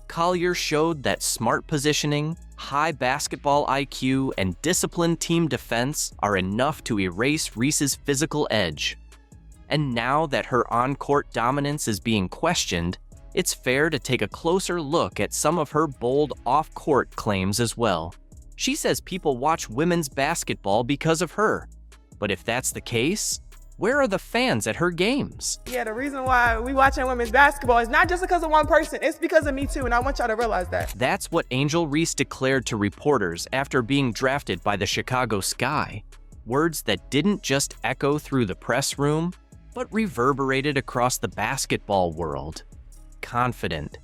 Collier showed that smart positioning, high basketball IQ, and disciplined team defense are enough to erase Reese's physical edge. And now that her on-court dominance is being questioned, it's fair to take a closer look at some of her bold off-court claims as well. She says people watch women's basketball because of her. But if that's the case, where are the fans at her games? Yeah, the reason why we watching women's basketball is not just because of one person, it's because of me too, and I want y'all to realize that. That's what Angel Reese declared to reporters after being drafted by the Chicago Sky. Words that didn't just echo through the press room, but reverberated across the basketball world. Confident,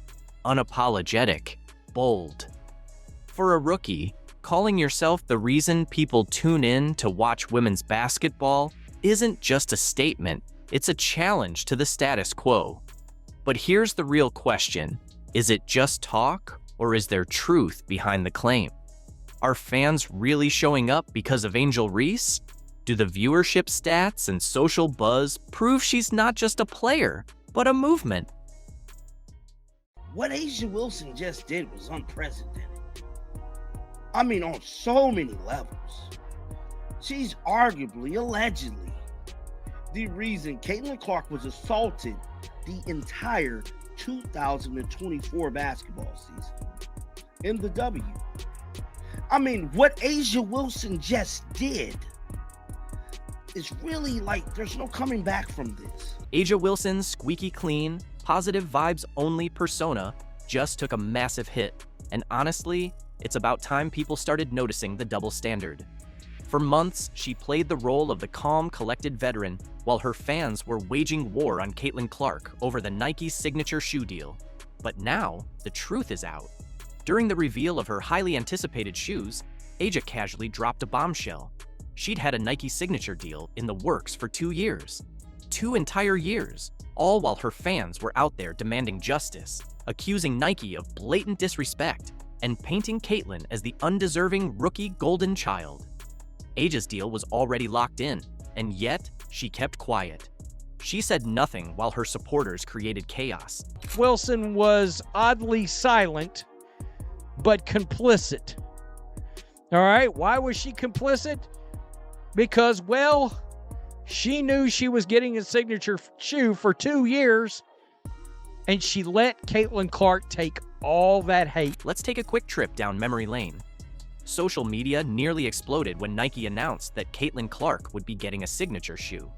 unapologetic, bold. For a rookie, calling yourself the reason people tune in to watch women's basketball isn't just a statement, it's a challenge to the status quo. But here's the real question. Is it just talk, or is there truth behind the claim? Are fans really showing up because of Angel Reese? Do the viewership stats and social buzz prove she's not just a player, but a movement? What A'ja Wilson just did was unprecedented. I mean, on so many levels. She's arguably, allegedly, the reason Caitlin Clark was assaulted the entire 2024 basketball season in the W. I mean, what A'ja Wilson just did is really like, there's no coming back from this. A'ja Wilson's squeaky clean, positive vibes only persona just took a massive hit. And honestly, it's about time people started noticing the double standard. For months, she played the role of the calm, collected veteran, while her fans were waging war on Caitlin Clark over the Nike signature shoe deal. But now, the truth is out. During the reveal of her highly anticipated shoes, A'ja casually dropped a bombshell. She'd had a Nike signature deal in the works for 2 years. 2 entire years, all while her fans were out there demanding justice, accusing Nike of blatant disrespect, and painting Caitlin as the undeserving rookie golden child. A'ja's deal was already locked in, and yet she kept quiet. She said nothing while her supporters created chaos. Wilson was oddly silent, but complicit. All right, why was she complicit? Because, well, she knew she was getting a signature shoe for 2 years, and she let Caitlin Clark take all that hate. Let's take a quick trip down memory lane. Social media nearly exploded when Nike announced that Caitlin Clark would be getting a signature shoe.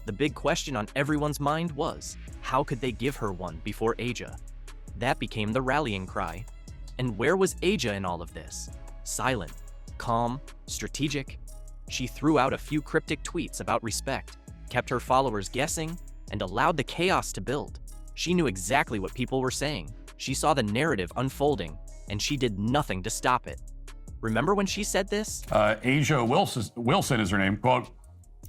The big question on everyone's mind was, how could they give her one before A'ja? That became the rallying cry. And where was A'ja in all of this? Silent, calm, strategic. She threw out a few cryptic tweets about respect, kept her followers guessing, and allowed the chaos to build. She knew exactly what people were saying. She saw the narrative unfolding, and she did nothing to stop it. Remember when she said this? A'ja Wilson is her name. Quote,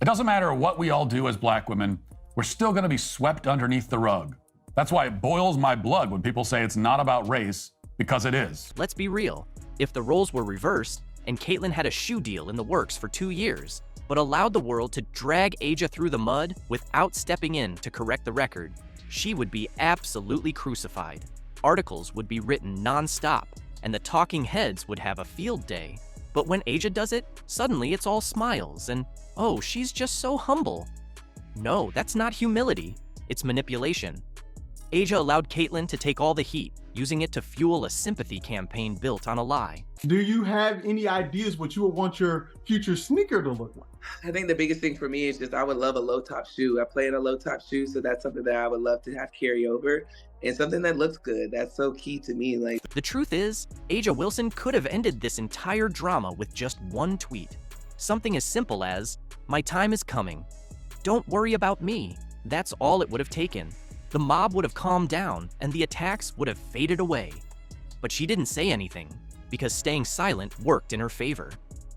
"It doesn't matter what we all do as black women, we're still going to be swept underneath the rug. That's why it boils my blood when people say it's not about race, because it is." Let's be real. If the roles were reversed, and Caitlin had a shoe deal in the works for 2 years, but allowed the world to drag A'ja through the mud without stepping in to correct the record, she would be absolutely crucified. Articles would be written non-stop, and the talking heads would have a field day. But when A'ja does it, suddenly it's all smiles and, oh, she's just so humble. No, that's not humility. It's manipulation. A'ja allowed Caitlin to take all the heat, using it to fuel a sympathy campaign built on a lie. Do you have any ideas what you would want your future sneaker to look like? I think the biggest thing for me is just I would love a low top shoe. I play in a low top shoe, so that's something that I would love to have carry over, and something that looks good. That's so key to me. The truth is, A'ja Wilson could have ended this entire drama with just one tweet. Something as simple as, "My time is coming. Don't worry about me." That's all it would have taken. The mob would have calmed down, and the attacks would have faded away. But she didn't say anything, because staying silent worked in her favor.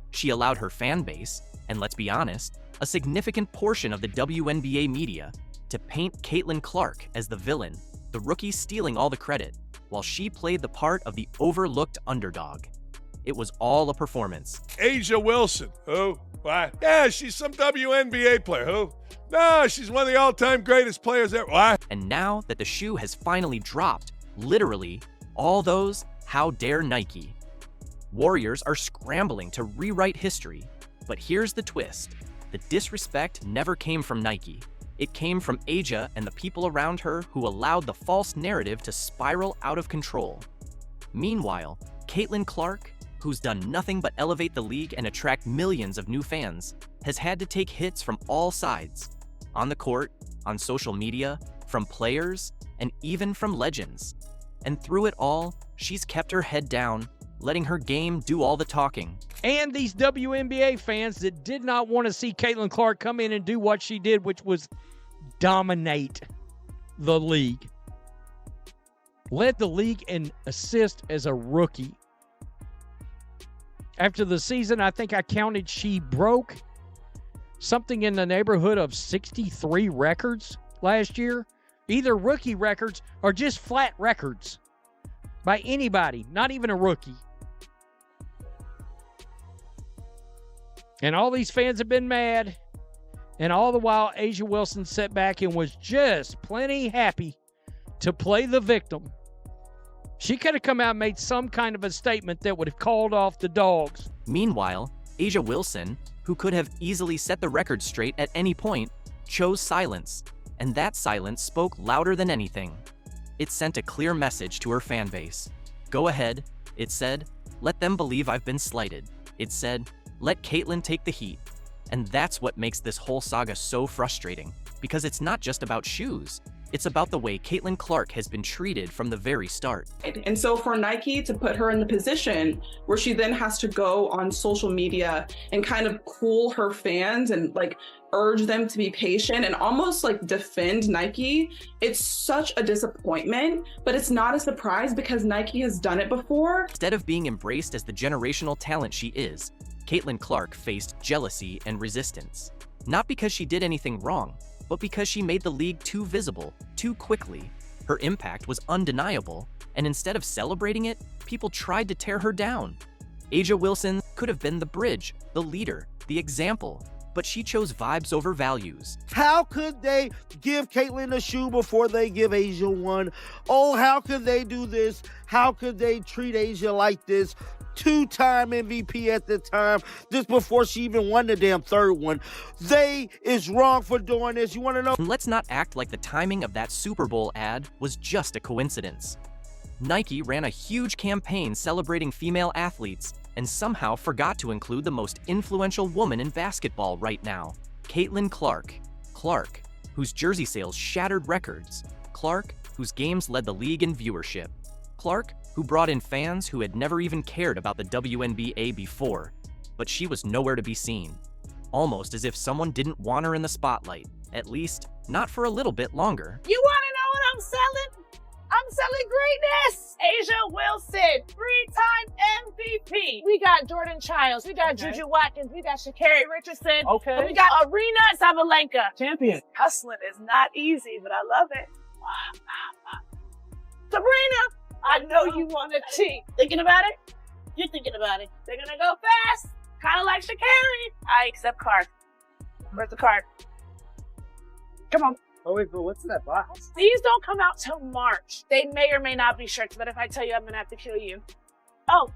She allowed her fan base, and let's be honest, a significant portion of the WNBA media, to paint Caitlin Clark as the villain, the rookie stealing all the credit, while she played the part of the overlooked underdog. it was all a performance. A'ja Wilson, who? Why? Yeah, she's some WNBA player, who? No, she's one of the all-time greatest players ever. Why? And now that the shoe has finally dropped, literally, all those "how dare Nike." Warriors are scrambling to rewrite history, but here's the twist. The disrespect never came from Nike. It came from A'ja and the people around her who allowed the false narrative to spiral out of control. Meanwhile, Caitlin Clark, who's done nothing but elevate the league and attract millions of new fans, has had to take hits from all sides. On the court, on social media, from players, and even from legends. And through it all, she's kept her head down, letting her game do all the talking. And these WNBA fans that did not want to see Caitlin Clark come in and do what she did, which was dominate the league. Led the league in assists as a rookie. After the season, I think I counted she broke something in the neighborhood of 63 records last year. Either rookie records or just flat records by anybody, not even a rookie. And all these fans have been mad. And all the while, A'ja Wilson sat back and was just plenty happy to play the victim. She could have come out and made some kind of a statement that would have called off the dogs. Meanwhile, A'ja Wilson, who could have easily set the record straight at any point, chose silence. And that silence spoke louder than anything. It sent a clear message to her fan base. Go ahead, it said. Let them believe I've been slighted. It said, let Caitlin take the heat. And that's what makes this whole saga so frustrating. Because it's not just about shoes. It's about the way Caitlin Clark has been treated from the very start. And so for Nike to put her in the position where she then has to go on social media and kind of cool her fans and like urge them to be patient and almost like defend Nike, it's such a disappointment, but it's not a surprise because Nike has done it before. Instead of being embraced as the generational talent she is, Caitlin Clark faced jealousy and resistance. Not because she did anything wrong, but because she made the league too visible, too quickly. Her impact was undeniable, and instead of celebrating it, people tried to tear her down. A'ja Wilson could have been the bridge, the leader, the example, but she chose vibes over values. How could they give Caitlin a shoe before they give A'ja one? Oh, how could they do this? How could they treat A'ja like this? Two-time MVP at the time, just before she even won the damn third one. They is wrong for doing this. You want to know? And let's not act like the timing of that Super Bowl ad was just a coincidence. Nike ran a huge campaign celebrating female athletes and somehow forgot to include the most influential woman in basketball right now, Caitlin Clark. Clark, whose jersey sales shattered records. Clark, whose games led the league in viewership. Clark, who brought in fans who had never even cared about the WNBA before, but she was nowhere to be seen. Almost as if someone didn't want her in the spotlight, at least not for a little bit longer. You want to know what I'm selling? I'm selling greatness! A'ja Wilson, 3-time MVP. We got Jordan Childs, we got Juju Watkins, we got Sha'Carri Richardson, and we got Arena Sabalenka. Champion. Hustling is not easy, but I love it. Sabrina! I know you want a tea. Thinking about it? You're thinking about it. They're gonna go fast. Kind of like Sha'Carri. I accept card. Where's the card? Come on. Oh wait, but what's that box? These don't come out till March. They may or may not be shirts, but if I tell you, I'm gonna have to kill you. Oh,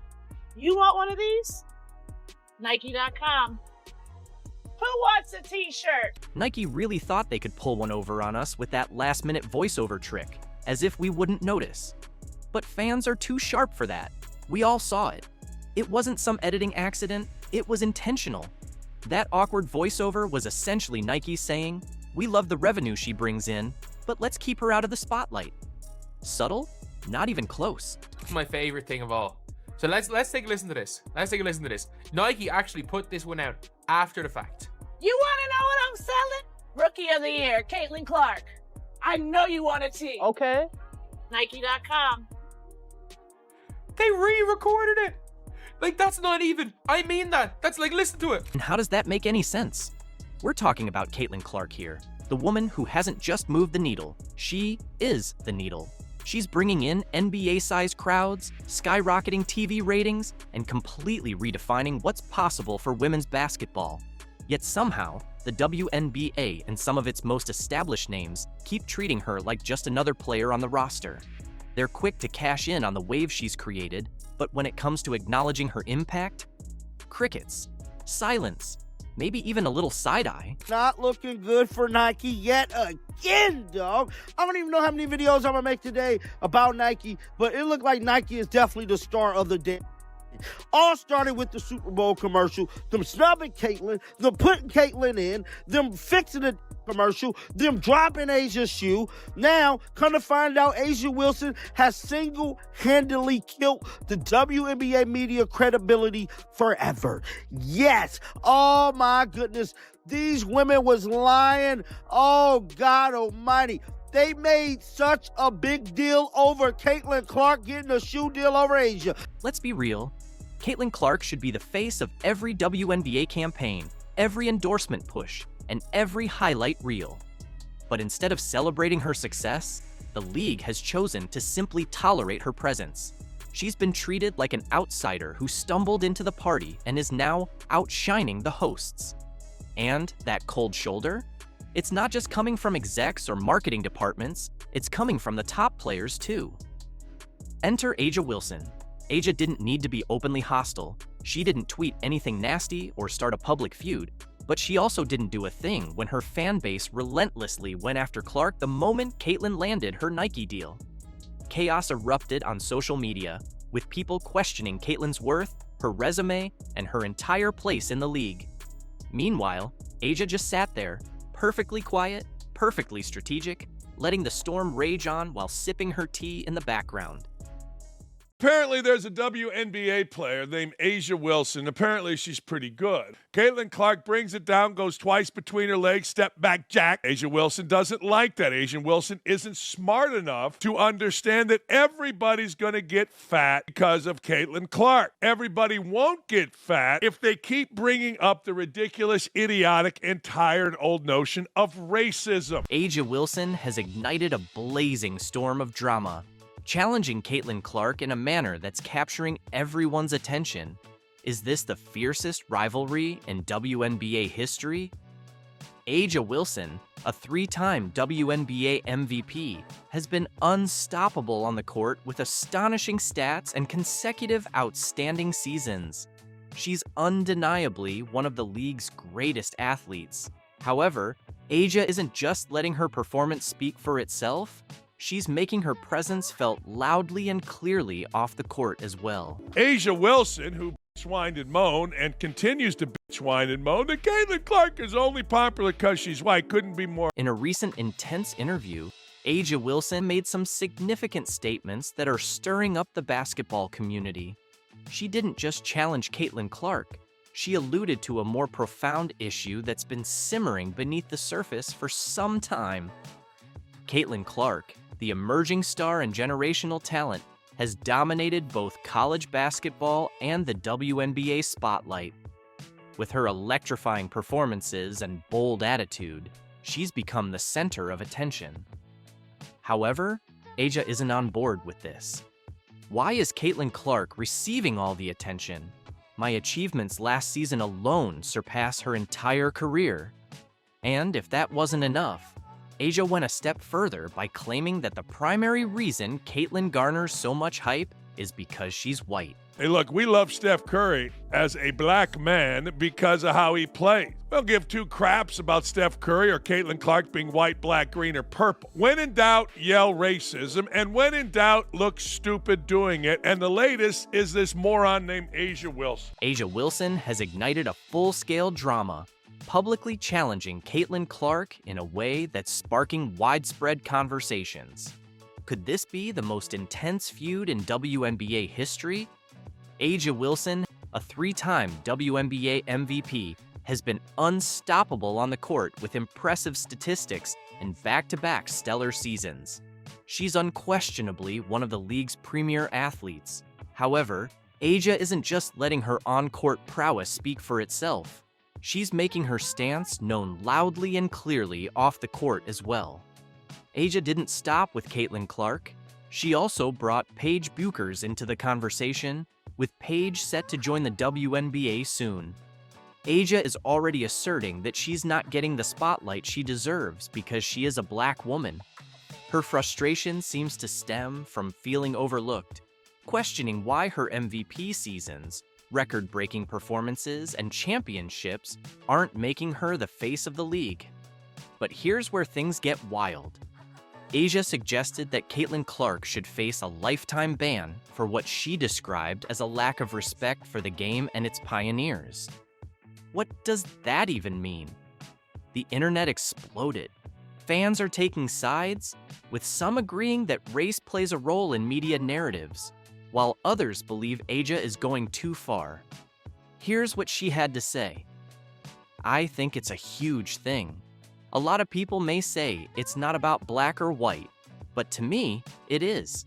you want one of these? Nike.com. Who wants a t-shirt? Nike really thought they could pull one over on us with that last-minute voiceover trick, as if we wouldn't notice. But fans are too sharp for that. We all saw it. It wasn't some editing accident, it was intentional. That awkward voiceover was essentially Nike saying, we love the revenue she brings in, but let's keep her out of the spotlight. Subtle? Not even close. My favorite thing of all. So let's take a listen to this. Nike actually put this one out after the fact. You want to know what I'm selling? Rookie of the Year, Caitlin Clark. I know you want a tee. Okay. Nike.com. They re-recorded it. Like, that's not even, I mean that. That's like, listen to it. And how does that make any sense? We're talking about Caitlin Clark here, the woman who hasn't just moved the needle. She is the needle. She's bringing in NBA-sized crowds, skyrocketing TV ratings, and completely redefining what's possible for women's basketball. Yet somehow, the WNBA and some of its most established names keep treating her like just another player on the roster. They're quick to cash in on the wave she's created, but when it comes to acknowledging her impact, crickets, silence, maybe even a little side-eye. Not looking good for Nike yet again, dog. I don't even know how many videos I'm gonna make today about Nike, but it looked like Nike is definitely the star of the day. All started with the Super Bowl commercial, them snubbing Caitlyn, them putting Caitlyn in, them fixing the commercial, them dropping Asia's shoe. Now, come to find out, Asia Wilson has single-handedly killed the WNBA media credibility forever. Yes, oh my goodness, these women was lying. Oh God almighty. They made such a big deal over Caitlin Clark getting a shoe deal over Asia. Let's be real. Caitlin Clark should be the face of every WNBA campaign, every endorsement push, and every highlight reel. But instead of celebrating her success, the league has chosen to simply tolerate her presence. She's been treated like an outsider who stumbled into the party and is now outshining the hosts. And that cold shoulder? It's not just coming from execs or marketing departments, it's coming from the top players too. Enter Asia Wilson. Asia didn't need to be openly hostile. She didn't tweet anything nasty or start a public feud, but she also didn't do a thing when her fan base relentlessly went after Clark the moment Caitlyn landed her Nike deal. Chaos erupted on social media, with people questioning Caitlyn's worth, her resume, and her entire place in the league. Meanwhile, Asia just sat there, perfectly quiet, perfectly strategic, letting the storm rage on while sipping her tea in the background. Apparently, there's a WNBA player named Asia Wilson. Apparently, she's pretty good. Caitlin Clark brings it down, goes twice between her legs, step back jack. Asia Wilson doesn't like that. Asia Wilson isn't smart enough to understand that everybody's going to get fat because of Caitlin Clark. Everybody won't get fat if they keep bringing up the ridiculous, idiotic, and tired old notion of racism. Asia Wilson has ignited a blazing storm of drama, challenging Caitlin Clark in a manner that's capturing everyone's attention. Is this the fiercest rivalry in WNBA history? Asia Wilson, a three-time WNBA MVP, has been unstoppable on the court with astonishing stats and consecutive outstanding seasons. She's undeniably one of the league's greatest athletes. However, Asia isn't just letting her performance speak for itself. She's making her presence felt loudly and clearly off the court as well. Asia Wilson, who bitch-whined and moaned and continues to bitch-whine and moan that Caitlin Clark is only popular because she's white, couldn't be more. In a recent intense interview, Asia Wilson made some significant statements that are stirring up the basketball community. She didn't just challenge Caitlin Clark. She alluded to a more profound issue that's been simmering beneath the surface for some time. Caitlin Clark, the emerging star and generational talent, has dominated both college basketball and the WNBA spotlight. With her electrifying performances and bold attitude, she's become the center of attention. However, Asia isn't on board with this. Why is Caitlin Clark receiving all the attention? My achievements last season alone surpass her entire career. And if that wasn't enough, Asia went a step further by claiming that the primary reason Caitlyn garners so much hype is because she's white. Hey, look, we love Steph Curry as a black man because of how he plays. We'll give two craps about Steph Curry or Caitlin Clark being white, black, green, or purple. When in doubt, yell racism. And when in doubt, look stupid doing it. And the latest is this moron named Asia Wilson. Asia Wilson has ignited a full-scale drama, publicly challenging Caitlin Clark in a way that's sparking widespread conversations. Could this be the most intense feud in WNBA history? Asia Wilson, a three-time WNBA MVP, has been unstoppable on the court with impressive statistics and back-to-back stellar seasons. She's unquestionably one of the league's premier athletes. However, Asia isn't just letting her on-court prowess speak for itself. She's making her stance known loudly and clearly off the court as well. Asia didn't stop with Caitlin Clark. She also brought Paige Buchers into the conversation, with Paige set to join the WNBA soon. A'ja is already asserting that she's not getting the spotlight she deserves because she is a black woman. Her frustration seems to stem from feeling overlooked, questioning why her MVP seasons, record-breaking performances, and championships aren't making her the face of the league. But here's where things get wild. A'ja suggested that Caitlin Clark should face a lifetime ban for what she described as a lack of respect for the game and its pioneers. What does that even mean? The internet exploded. Fans are taking sides, with some agreeing that race plays a role in media narratives, while others believe A'ja is going too far. Here's what she had to say. I think it's a huge thing. A lot of people may say it's not about black or white, but to me, it is.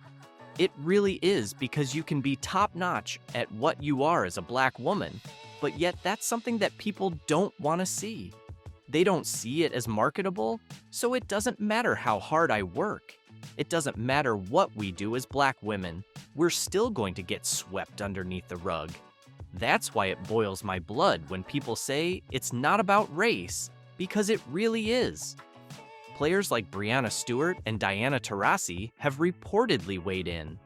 It really is, because you can be top-notch at what you are as a black woman, but yet that's something that people don't want to see. They don't see it as marketable, so it doesn't matter how hard I work. It doesn't matter what we do as black women. We're still going to get swept underneath the rug. That's why it boils my blood when people say it's not about race, because it really is. Players like Breanna Stewart and Diana Taurasi have reportedly weighed in.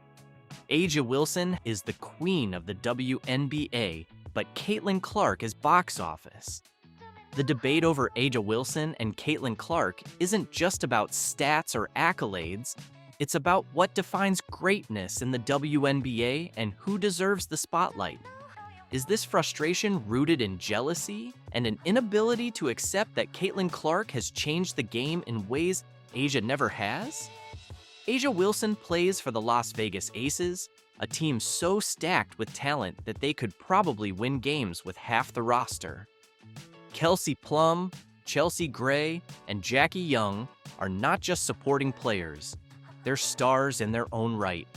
A'ja Wilson is the queen of the WNBA, but Caitlin Clark is box office. The debate over A'ja Wilson and Caitlin Clark isn't just about stats or accolades, it's about what defines greatness in the WNBA and who deserves the spotlight. Is this frustration rooted in jealousy and an inability to accept that Caitlin Clark has changed the game in ways A'ja never has? A'ja Wilson plays for the Las Vegas Aces, a team so stacked with talent that they could probably win games with half the roster. Kelsey Plum, Chelsea Gray, and Jackie Young are not just supporting players, they're stars in their own right.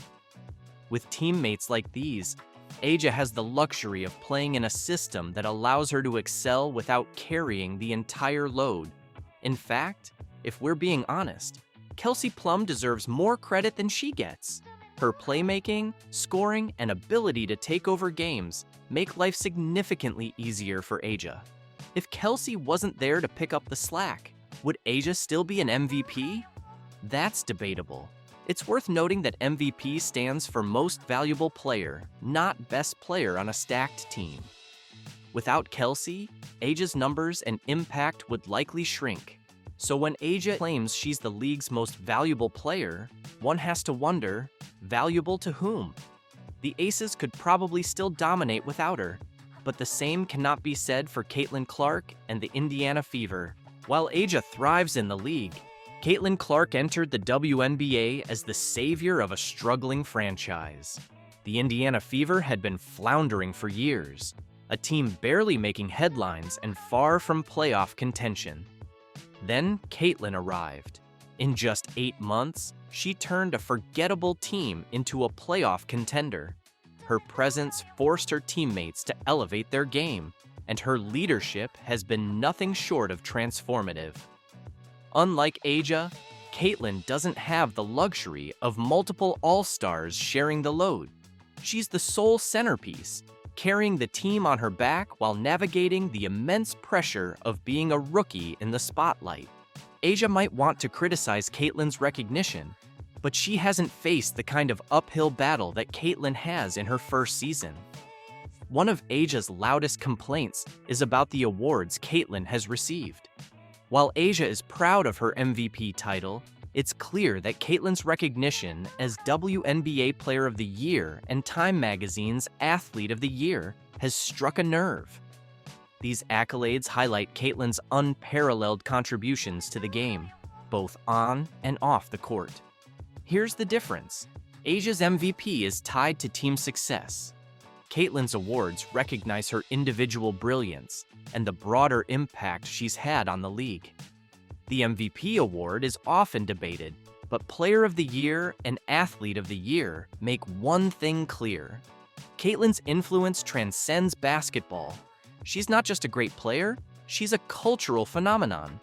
With teammates like these, A'ja has the luxury of playing in a system that allows her to excel without carrying the entire load. In fact, if we're being honest, Kelsey Plum deserves more credit than she gets. Her playmaking, scoring, and ability to take over games make life significantly easier for A'ja. If Kelsey wasn't there to pick up the slack, would A'ja still be an MVP? That's debatable. It's worth noting that MVP stands for Most Valuable Player, not Best Player on a stacked team. Without Kelsey, A'ja's numbers and impact would likely shrink. So when A'ja claims she's the league's most valuable player, one has to wonder, valuable to whom? The Aces could probably still dominate without her, but the same cannot be said for Caitlin Clark and the Indiana Fever. While A'ja thrives in the league, Caitlin Clark entered the WNBA as the savior of a struggling franchise. The Indiana Fever had been floundering for years, a team barely making headlines and far from playoff contention. Then Caitlin arrived. In just 8 months, she turned a forgettable team into a playoff contender. Her presence forced her teammates to elevate their game, and her leadership has been nothing short of transformative. Unlike A'ja, Caitlin doesn't have the luxury of multiple all-stars sharing the load. She's the sole centerpiece, carrying the team on her back while navigating the immense pressure of being a rookie in the spotlight. A'ja might want to criticize Caitlin's recognition, but she hasn't faced the kind of uphill battle that Caitlin has in her first season. One of A'ja's loudest complaints is about the awards Caitlin has received. While A'ja is proud of her MVP title, it's clear that Caitlin's recognition as WNBA Player of the Year and Time Magazine's Athlete of the Year has struck a nerve. These accolades highlight Caitlin's unparalleled contributions to the game, both on and off the court. Here's the difference. A'ja's MVP is tied to team success. Caitlin's awards recognize her individual brilliance and the broader impact she's had on the league. The MVP award is often debated, but Player of the Year and Athlete of the Year make one thing clear. Caitlin's influence transcends basketball. She's not just a great player, she's a cultural phenomenon.